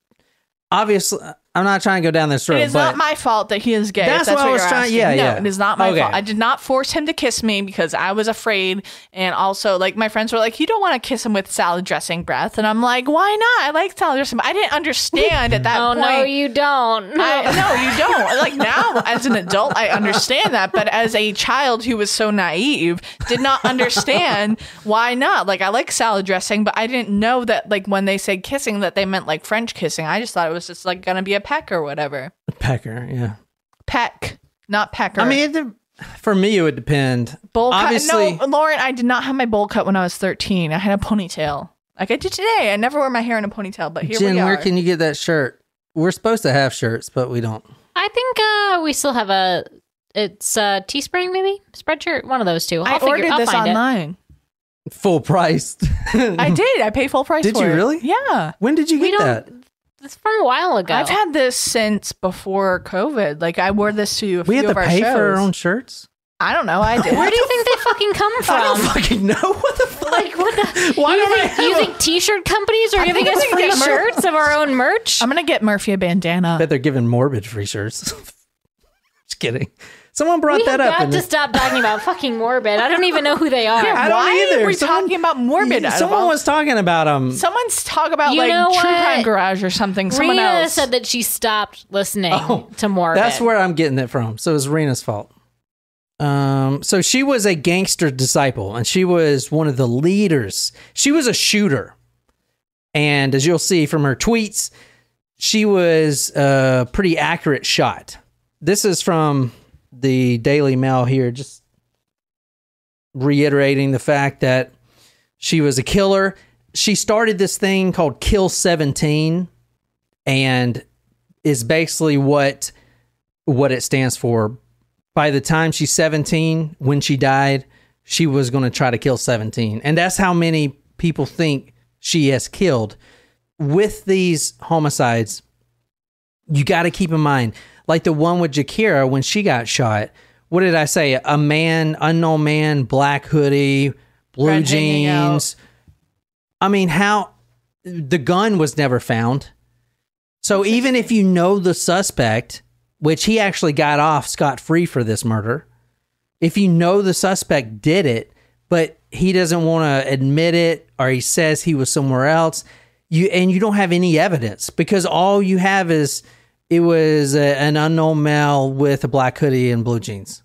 obviously, I'm not trying to go down this road. It is not my fault that he is gay. That's what I was trying. Yeah, yeah. It is not my fault. I did not force him to kiss me because I was afraid. And also, like, my friends were like, "You don't want to kiss him with salad dressing breath." And I'm like, "Why not? I like salad dressing." I didn't understand at that point. No, you don't. No, you don't. Like, now, as an adult, I understand that. But as a child who was so naive, did not understand why not. Like, I like salad dressing, but I didn't know that, like, when they said kissing, that they meant like French kissing. I just thought it was just like gonna be a peck or whatever. Pecker, yeah. Peck, not pecker. I mean, for me, it would depend. Bowl Obviously, cut. No, Lauren, I did not have my bowl cut when I was 13. I had a ponytail. Like I did today. I never wear my hair in a ponytail, but here Jen, we are. where can you get that shirt? We're supposed to have shirts, but we don't. I think we still have it's Teespring maybe? Spreadshirt? One of those two. I ordered this online. Full price. I did. I paid full price for it. Did you really? Yeah. When did you get that? It's from a while ago. I've had this since before COVID. Like I wore this to a we few had of to our pay shows. for our own shirts? I don't know. I did. Where do you think they fucking come from? I don't fucking know. What the fuck? Like, what the? Why you think t-shirt companies are giving us free shirts of our own merch? I'm going to get Murphy a bandana. I bet they're giving Morbid free shirts. Just kidding. Someone brought that up. We have got to stop talking about fucking Morbid. I don't even know who they are. Yeah, I don't why either. are we talking about Morbid? Someone was talking about them. Someone's talking about You like know True what? Crime Garage or something. Someone Rena else said that she stopped listening to Morbid. That's where I'm getting it from. So it's Rena's fault. So she was a gangster disciple, and she was one of the leaders. She was a shooter. And as you'll see from her tweets, she was a pretty accurate shot. This is from the Daily Mail here, just reiterating the fact that she was a killer. She started this thing called Kill 17, and is basically what it stands for. By the time she's 17, when she died, she was going to try to kill 17. And that's how many people think she has killed. With these homicides, you got to keep in mind, like the one with Gakirah, when she got shot, what did I say? A man, unknown man, black hoodie, blue Red hanging jeans. I mean, how the gun was never found. So even if you know the suspect, which he actually got off scot-free for this murder, if you know the suspect did it, but he doesn't want to admit it, or he says he was somewhere else, you don't have any evidence, because all you have is it was an unknown male with a black hoodie and blue jeans,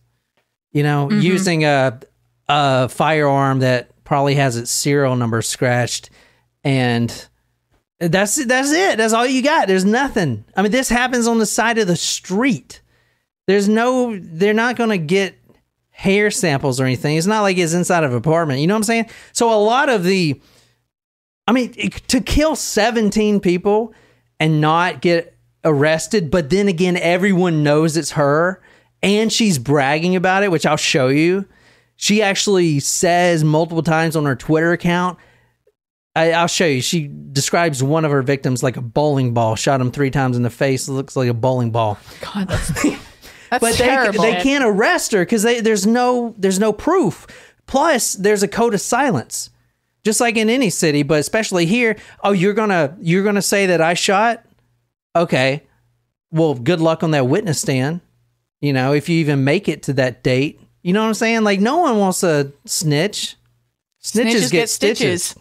using a firearm that probably has its serial number scratched, and that's it. That's all you got. There's nothing. I mean, this happens on the side of the street. They're not going to get hair samples or anything. It's not like it's inside of an apartment. You know what I'm saying? So a lot of to kill 17 people and not get arrested, but then again, everyone knows it's her and she's bragging about it, which I'll show you. She actually says multiple times on her Twitter account, I'll show you. She describes one of her victims like a bowling ball. Shot him 3 times in the face. It looks like a bowling ball. God, that's but terrible. They can't arrest her because there's no proof. Plus, there's a code of silence, just like in any city, but especially here. Oh, you're gonna say that I shot? Okay. Well, good luck on that witness stand. If you even make it to that date. You know what I'm saying? Like, no one wants to snitch. Snitches get stitches.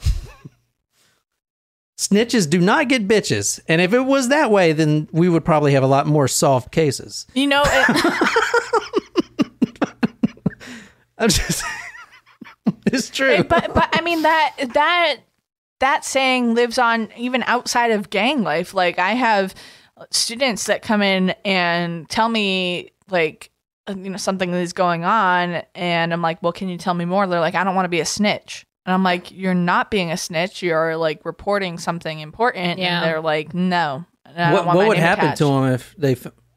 Snitches do not get bitches. And if it was that way, then we would probably have a lot more solved cases. You know, I'm just, it's true. but I mean that saying lives on even outside of gang life. Like I have students that come in and tell me like, something is going on, and I'm like, well, can you tell me more? They're like, I don't want to be a snitch. And I'm like, you're not being a snitch. You're like reporting something important. Yeah. And they're like, no. What would happen to them if they,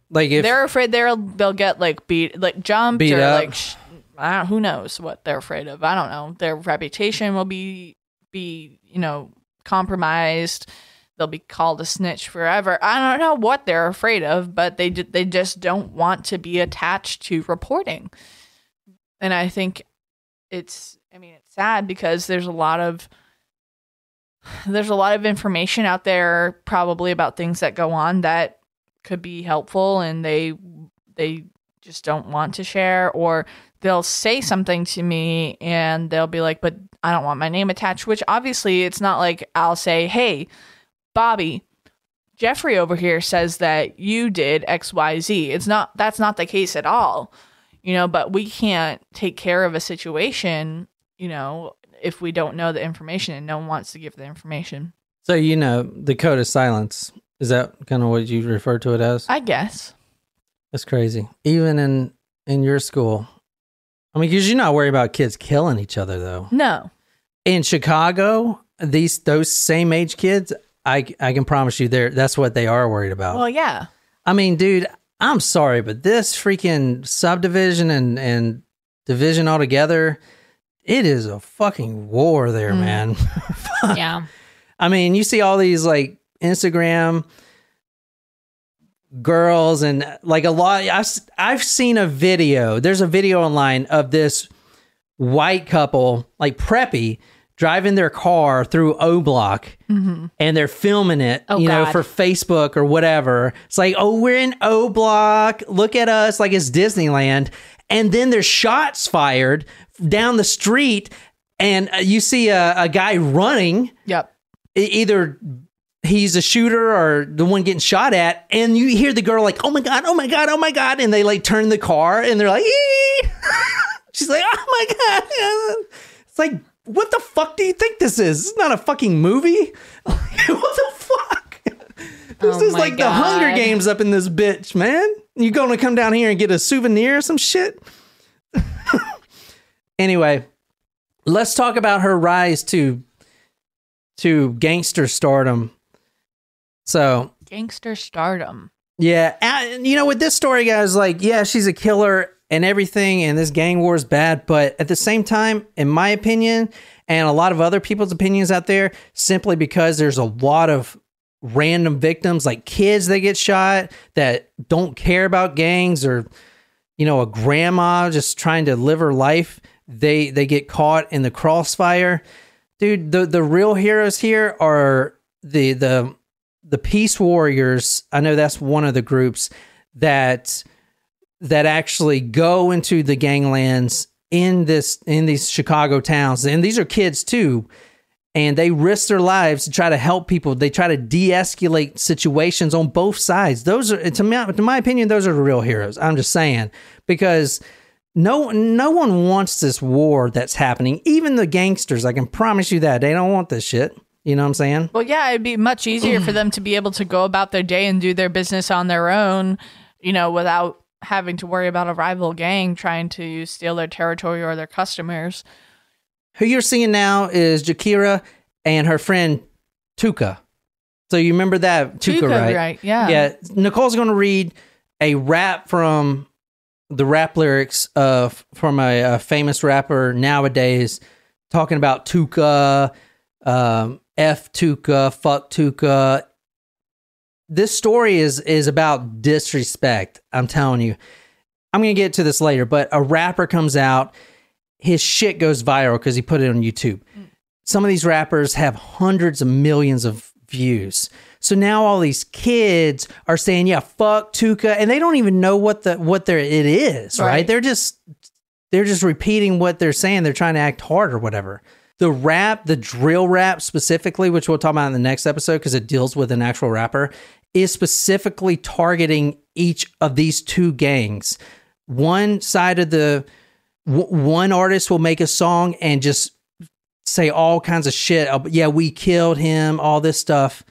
like, if they're afraid they'll get like beat, like jumped, beat or up. like, who knows what they're afraid of? I don't know. Their reputation will be compromised. They'll be called a snitch forever. I don't know what they're afraid of, but they just don't want to be attached to reporting. And I think it's sad because there's a lot of information out there probably about things that go on that could be helpful, and they just don't want to share, or they'll say something to me and they'll be like, but I don't want my name attached, which obviously it's not like I'll say, hey, Bobby, Jeffrey over here says that you did XYZ. That's not the case at all, but we can't take care of a situation, if we don't know the information and no one wants to give the information. So, the code of silence, is that kind of what you refer to it as? I guess. That's crazy. Even in your school. I mean, because you're not worried about kids killing each other, though. No. In Chicago, those same age kids, I can promise you that's what they are worried about. Well, yeah. I mean, dude, I'm sorry, but this freaking subdivision and division altogether, it is a fucking war there, man. Yeah. I mean, you see all these like Instagram girls and like a lot. I've seen a video. There's a video online of this white couple, like preppy, driving their car through O Block, and they're filming it, God. for Facebook or whatever. It's like, oh, we're in O Block. Look at us, like it's Disneyland. And then there's shots fired down the street, and you see a guy running. Yep. Either he's a shooter or the one getting shot at, and you hear the girl like, oh my God, oh my God, oh my God. And they like turn the car and they're like, ee! She's like, oh my God. It's like, what the fuck do you think this is? It's not a fucking movie. What the fuck? This is like the Hunger Games up in this bitch, man. You gonna come down here and get a souvenir or some shit? Anyway, let's talk about her rise to gangster stardom. So Gangster stardom. Yeah. And, with this story, guys, like, yeah, she's a killer and everything, and this gang war is bad. But at the same time, in my opinion, and a lot of other people's opinions out there, simply because there's a lot of random victims, like kids that get shot that don't care about gangs, or, a grandma just trying to live her life. They get caught in the crossfire. Dude, the real heroes here are the peace warriors. I know that's one of the groups that actually go into the ganglands in these Chicago towns, and these are kids too, and they risk their lives to try to help people. They try to de-escalate situations on both sides. Those are, to my opinion, those are the real heroes. I'm just saying, because no one wants this war that's happening. Even the gangsters, I can promise you that they don't want this shit. You know what I'm saying? Well, yeah, it'd be much easier for them to be able to go about their day and do their business on their own, without having to worry about a rival gang trying to steal their territory or their customers. Who you're seeing now is Gakirah and her friend Tuka. So you remember that Tuka, right? Yeah. Yeah. Nicole's going to read a rap from the rap lyrics from a famous rapper nowadays, talking about Tuka, F Tuka, fuck Tuka. This story is about disrespect. I'm telling you. I'm going to get to this later, but a rapper comes out, his shit goes viral because he put it on YouTube. Some of these rappers have hundreds of millions of views. So now all these kids are saying, yeah, fuck Tuka, and they don't even know what it is, right? They're just repeating what they're saying. They're trying to act hard or whatever. the drill rap specifically, which we'll talk about in the next episode because it deals with an actual rapper, is specifically targeting each of these two gangs. One side of one artist will make a song and just say all kinds of shit. Yeah, we killed him, all this stuff.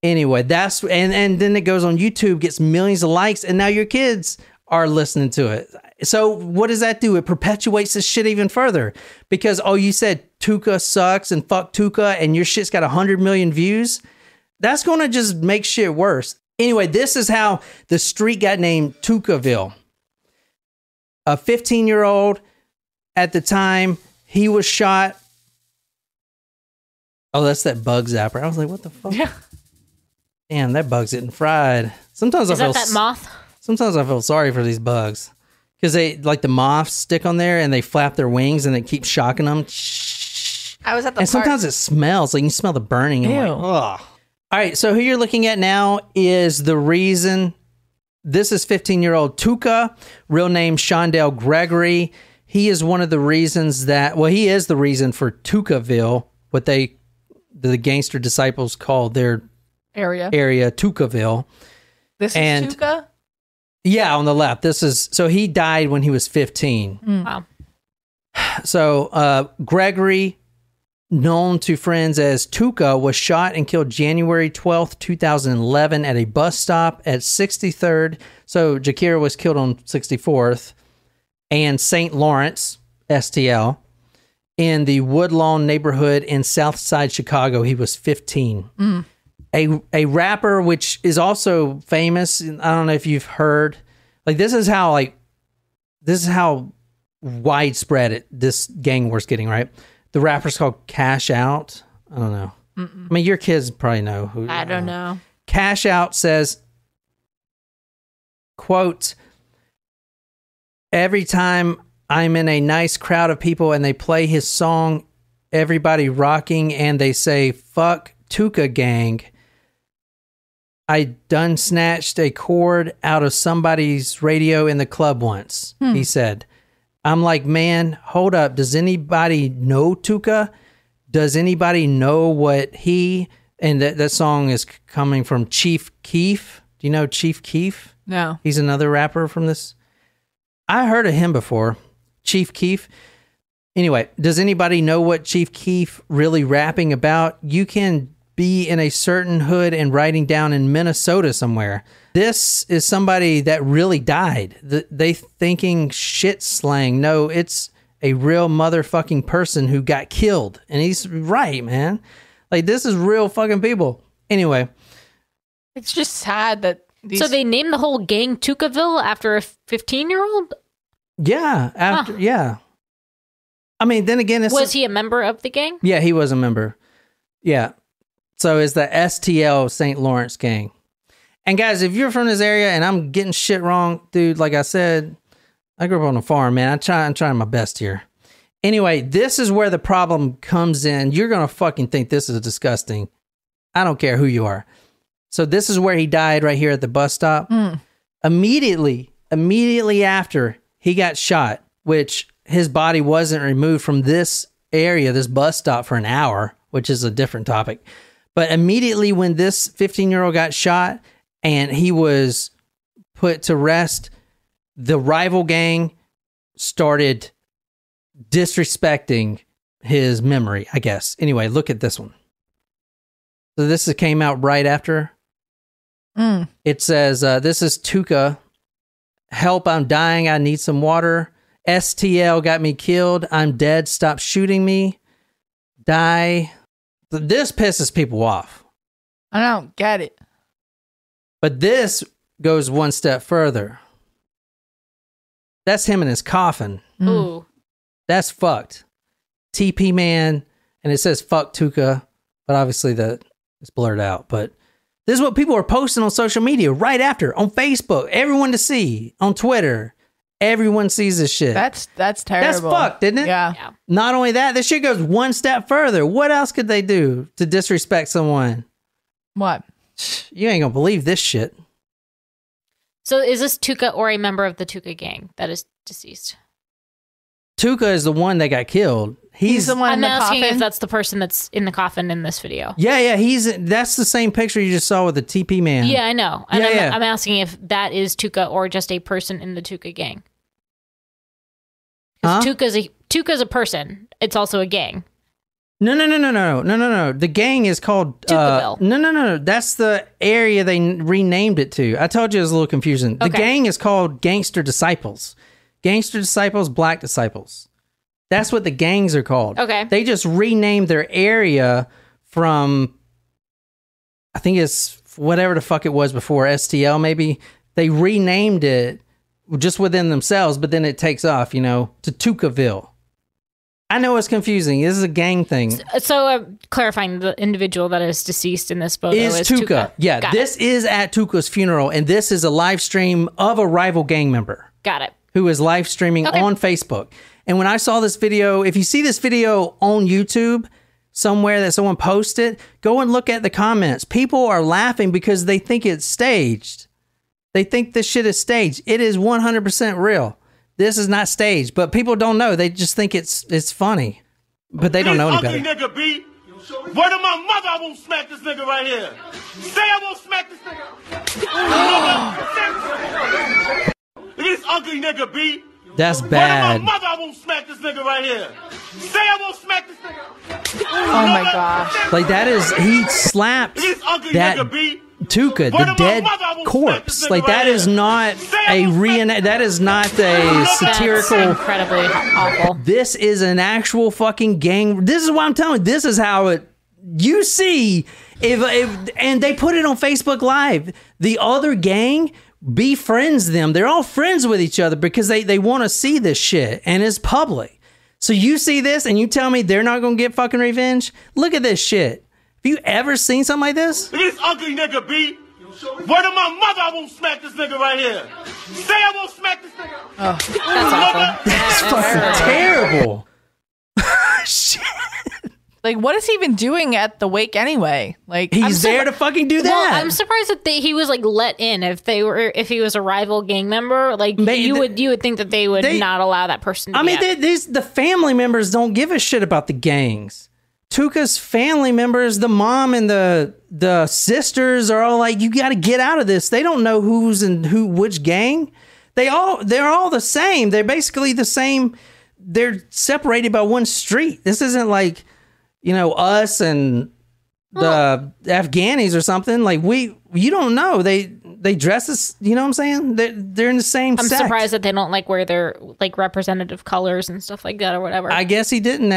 Anyway, and then it goes on YouTube, gets millions of likes, and now your kids are listening to it. So what does that do? It perpetuates this shit even further because, you said Tuka sucks and fuck Tuka and your shit's got 100 million views. That's going to just make shit worse. Anyway, this is how the street got named Tukaville. A 15-year-old at the time, he was shot. Oh, that's that bug zapper. I was like, what the fuck? Yeah. Damn, that bug's getting fried. Sometimes Is that moth? Sometimes I feel sorry for these bugs because they like the moths stick on there and they flap their wings and it keeps shocking them. I was at the and sometimes it smells like you can smell the burning. Ew. Like, ugh. All right, so who you're looking at now is the reason. This is 15-year-old Tuka, real name Shondell Gregory. He is one of the reasons he is the reason for Tukaville, what the gangster disciples call their area Tukaville. This is Tuka? Yeah, on the left. So he died when he was 15. Wow. So Gregory, known to friends as Tuka, was shot and killed January 12th, 2011 at a bus stop at 63rd. So Gakirah was killed on 64th and St. Lawrence, STL, in the Woodlawn neighborhood in Southside Chicago. He was 15. A rapper, which is also famous. I don't know if you've heard. Like this is how widespread this gang war's getting. Right, the rapper's called Cash Out. I don't know. I mean, your kids probably know who. I don't know. Cash Out says, "Quote: Every time I'm in a nice crowd of people and they play his song, everybody rocking, and they say fuck Tuka gang." I done snatched a cord out of somebody's radio in the club once, he said. I'm like, man, hold up. Does anybody know Tuka? Does anybody know what and that song is coming from Chief Keef. Do you know Chief Keef? No. He's another rapper from this. I heard of him before. Chief Keef. Anyway, does anybody know what Chief Keef really rapping about? You can be in a certain hood and writing down in Minnesota somewhere. This is somebody that really died. They thinking shit slang. No, it's a real motherfucking person who got killed. And he's right, man. Like, this is real fucking people. Anyway. It's just sad that So they named the whole gang Tukaville after a 15-year-old? Yeah. Yeah. I mean, then again, was he a member of the gang? Yeah, he was a member. Yeah. So it's the STL St. Lawrence gang. And guys, if you're from this area and I'm getting shit wrong, dude, like I said, I grew up on a farm, man. I'm trying my best here. Anyway, this is where the problem comes in. You're going to fucking think this is disgusting. I don't care who you are. So this is where he died right here at the bus stop. Immediately after he got shot, which his body wasn't removed from this area, this bus stop, for an hour, which is a different topic. But immediately when this 15-year-old got shot and he was put to rest, the rival gang started disrespecting his memory, I guess. Anyway, look at this one. So this came out right after. It says, this is Tuka. Help, I'm dying. I need some water. STL got me killed. I'm dead. Stop shooting me. Die. This pisses people off. I don't get it. But this goes one step further. That's him in his coffin. Ooh. That's fucked. TP man, and it says fuck Tuka, but obviously that is blurred out. But this is what people are posting on social media right after, on Facebook, everyone to see, on Twitter. Everyone sees this shit. That's terrible. That's fucked, isn't it? Yeah. Not only that, this shit goes one step further. What else could they do to disrespect someone? What? You ain't gonna believe this shit. So is this Tuka or a member of the Tuka gang that is deceased? Tuka is the one that got killed. He's the one in I'm the asking coffin. if that's the person that's in the coffin in this video. Yeah. That's the same picture you just saw with the TP man. Yeah, I know. And Yeah. I'm asking if that is Tuka or just a person in the Tuka gang. Huh? Tuka's a person. It's also a gang. No. The gang is called Tukaville. No. That's the area they renamed it to. I told you it was a little confusing. The Okay. gang is called Gangster Disciples. Gangster Disciples, Black Disciples. That's what the gangs are called. Okay. They just renamed their area from, I think it's whatever the fuck it was before, STL maybe. They renamed it just within themselves, but then it takes off, to Tukaville. I know it's confusing. This is a gang thing. So clarifying, the individual that is deceased in this photo is Tuka. Yeah, Got this is at Tuka's funeral, and this is a live stream of a rival gang member Got it. who is live streaming on Facebook. And when I saw this video, if you see this video on YouTube somewhere that someone posted, go and look at the comments. People are laughing because they think it's staged. They think this shit is staged. It is 100% real. This is not staged, but people don't know. They just think it's funny, but they don't know any better. Nigga, B. Word of my mother, I won't smack this nigga right here. Say I won't smack this nigga. Look at this ugly nigga, B. That's Word bad. of my mother, I won't smack this nigga right here. Say I won't smack this nigga. Oh my gosh. Like he slapped Look at this ugly that nigga, B. Tuka, the dead corpse. Like that is not that is not a satirical. That's incredibly awful. This is an actual fucking gang. This is what I'm telling you. This is how it. You see, if and they put it on Facebook Live. The other gang befriends them. They're all friends with each other because they want to see this shit and it's public. So you see this and you tell me they're not gonna get fucking revenge? Look at this shit. Have you ever seen something like this? Look at this ugly nigga, B. Word of my mother, I won't smack this nigga right here. Say I won't smack this nigga. That's awful. It's fucking terrible. Shit. Like, what is he even doing at the wake anyway? Like, He's there to fucking do that. Well, I'm surprised that he was like let in. If he was a rival gang member, like you would think that they would not allow that person to the family members don't give a shit about the gangs. Tuka's family members, the mom and the sisters are all like, you got to get out of this. They don't know who's in which gang. They're all the same. They're basically the same. They're separated by one street. This isn't like, us and the Afghanis or something. Like you don't know. They dress as, you know what I'm saying? They're in the same I'm sect. surprised that they don't like wear their like representative colors and stuff like that or whatever. I guess he didn't.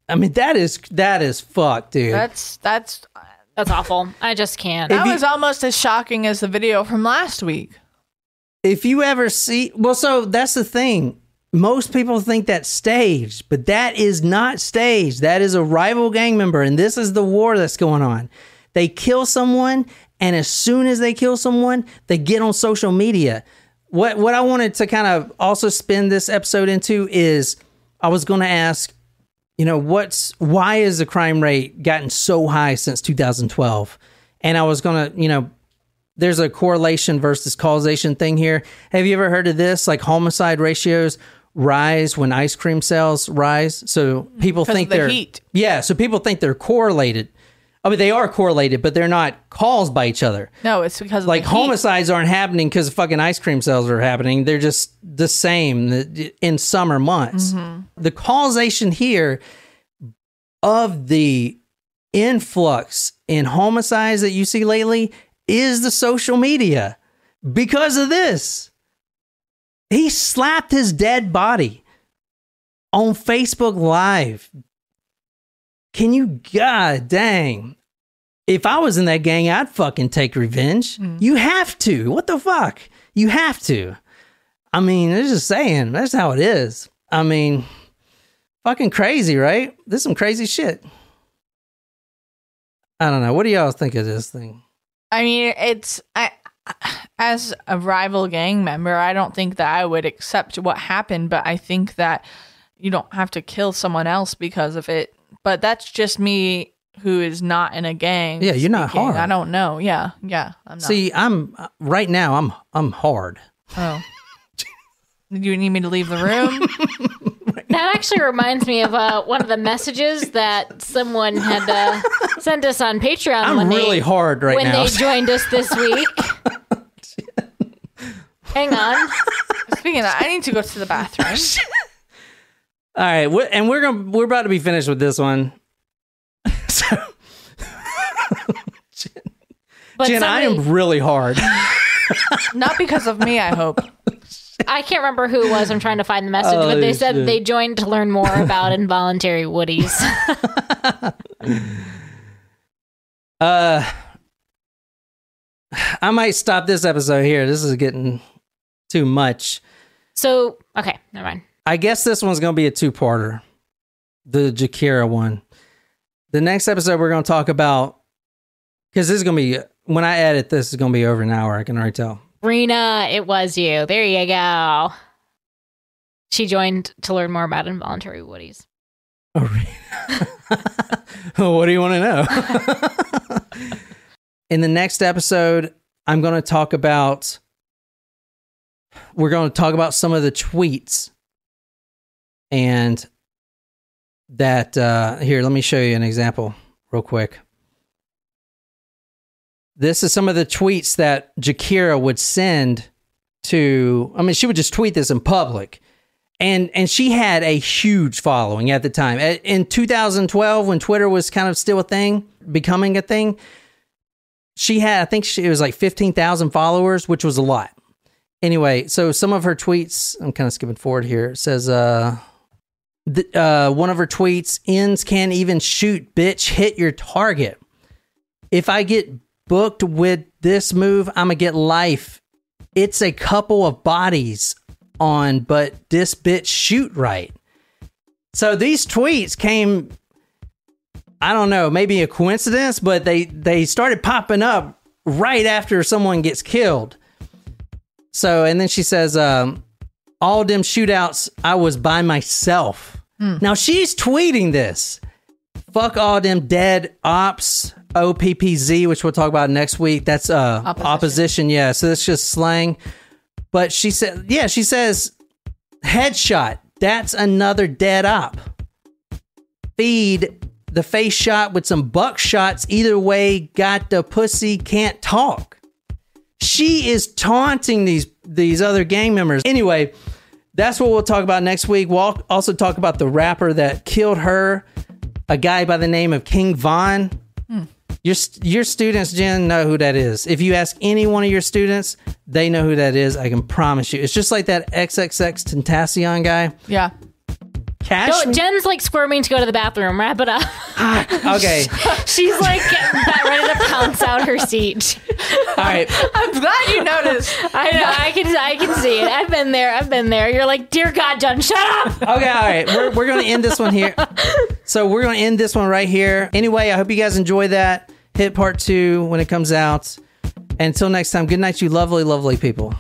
I mean, that is fucked, dude. that's awful. I just can't. that was almost as shocking as the video from last week. If you ever see, so that's the thing. Most people think that's staged, but that is not staged. That is a rival gang member, and this is the war that's going on. They kill someone, and as soon as they kill someone, they get on social media. What I wanted to kind of also spin this episode into is I was going to ask, why is the crime rate gotten so high since 2012? And I was going to, there's a correlation versus causation thing here. Have you ever heard of this? Like homicide ratios rise when ice cream sales rise. So people think of the they're heat. Yeah, so people think they're correlated. I mean, they are correlated, but they're not caused by each other. No, it's because of like the heat. homicides aren't happening because fucking ice cream sales are happening. They're just the same in summer months. The causation here of the influx in homicides that you see lately is the social media. Because of this, he slapped his dead body on Facebook Live. Can you, god dang. If I was in that gang, I'd fucking take revenge. You have to. What the fuck? You have to. I mean, it's just saying. That's how it is. I mean, fucking crazy, right? This is some crazy shit. I don't know. What do y'all think of this thing? I mean, as a rival gang member, I don't think that I would accept what happened, but I think that you don't have to kill someone else because of it. But that's just me who is not in a gang. Yeah, you're not hard. I don't know. Yeah, I'm not. See, I'm right now. I'm hard. Oh, do you need me to leave the room? That actually reminds me of one of the messages that someone had sent us on Patreon. I'm really hard right now. When they joined us this week. Hang on. Speaking of that, I need to go to the bathroom. All right, we're about to be finished with this one. So, Jen, I am really hard. Not because of me, I hope. I can't remember who it was. I'm trying to find the message, but they said they joined to learn more about involuntary woodies. I might stop this episode here. This is getting too much. So, okay, never mind. I guess this one's going to be a two-parter. The Gakirah one. The next episode we're going to talk about, because this is going to be, when I edit this, is going to be over an hour. I can already tell. Rena, it was you. There you go. She joined to learn more about involuntary woodies. Oh, what do you want to know? In the next episode, we're going to talk about some of the tweets. And that, here, let me show you an example real quick. This is some of the tweets that Gakirah would send to, I mean, she would just tweet this in public. And she had a huge following at the time. In 2012, when Twitter was kind of still a thing, becoming a thing, she had, it was like 15,000 followers, which was a lot. Anyway, so some of her tweets, I'm kind of skipping forward here. It says, one of her tweets, ends can't even shoot, bitch, hit your target. If I get booked with this move, I'm gonna get life. It's a couple of bodies on, but this bitch shoot right. So these tweets came, I don't know, maybe a coincidence, but they started popping up right after someone gets killed. So, and then she says, all them shootouts, I was by myself. Now she's tweeting this. Fuck all them dead ops, OPPZ, which we'll talk about next week. That's opposition. Yeah, so that's just slang. But she said, yeah, she says, headshot, that's another dead op. Feed the face shot with some buckshots. Either way, got the pussy, can't talk. She is taunting these other gang members. Anyway, that's what we'll talk about next week. We'll also talk about the rapper that killed her, a guy by the name of King Von. Your students, Jen, know who that is. If you ask any one of your students, they know who that is. I can promise you. It's just like that XXX Tentacion guy. Yeah. Jen's like squirming to go to the bathroom. Wrap it up. Okay. She's like about ready to pounce out her seat. All right. I'm glad you noticed. I know. I can see it. I've been there. You're like, dear God, Jen, shut up. Okay. All right. We're going to end this one here. So we're going to end this one right here. Anyway, I hope you guys enjoy that. Hit part 2 when it comes out. And until next time, good night, you lovely, lovely people.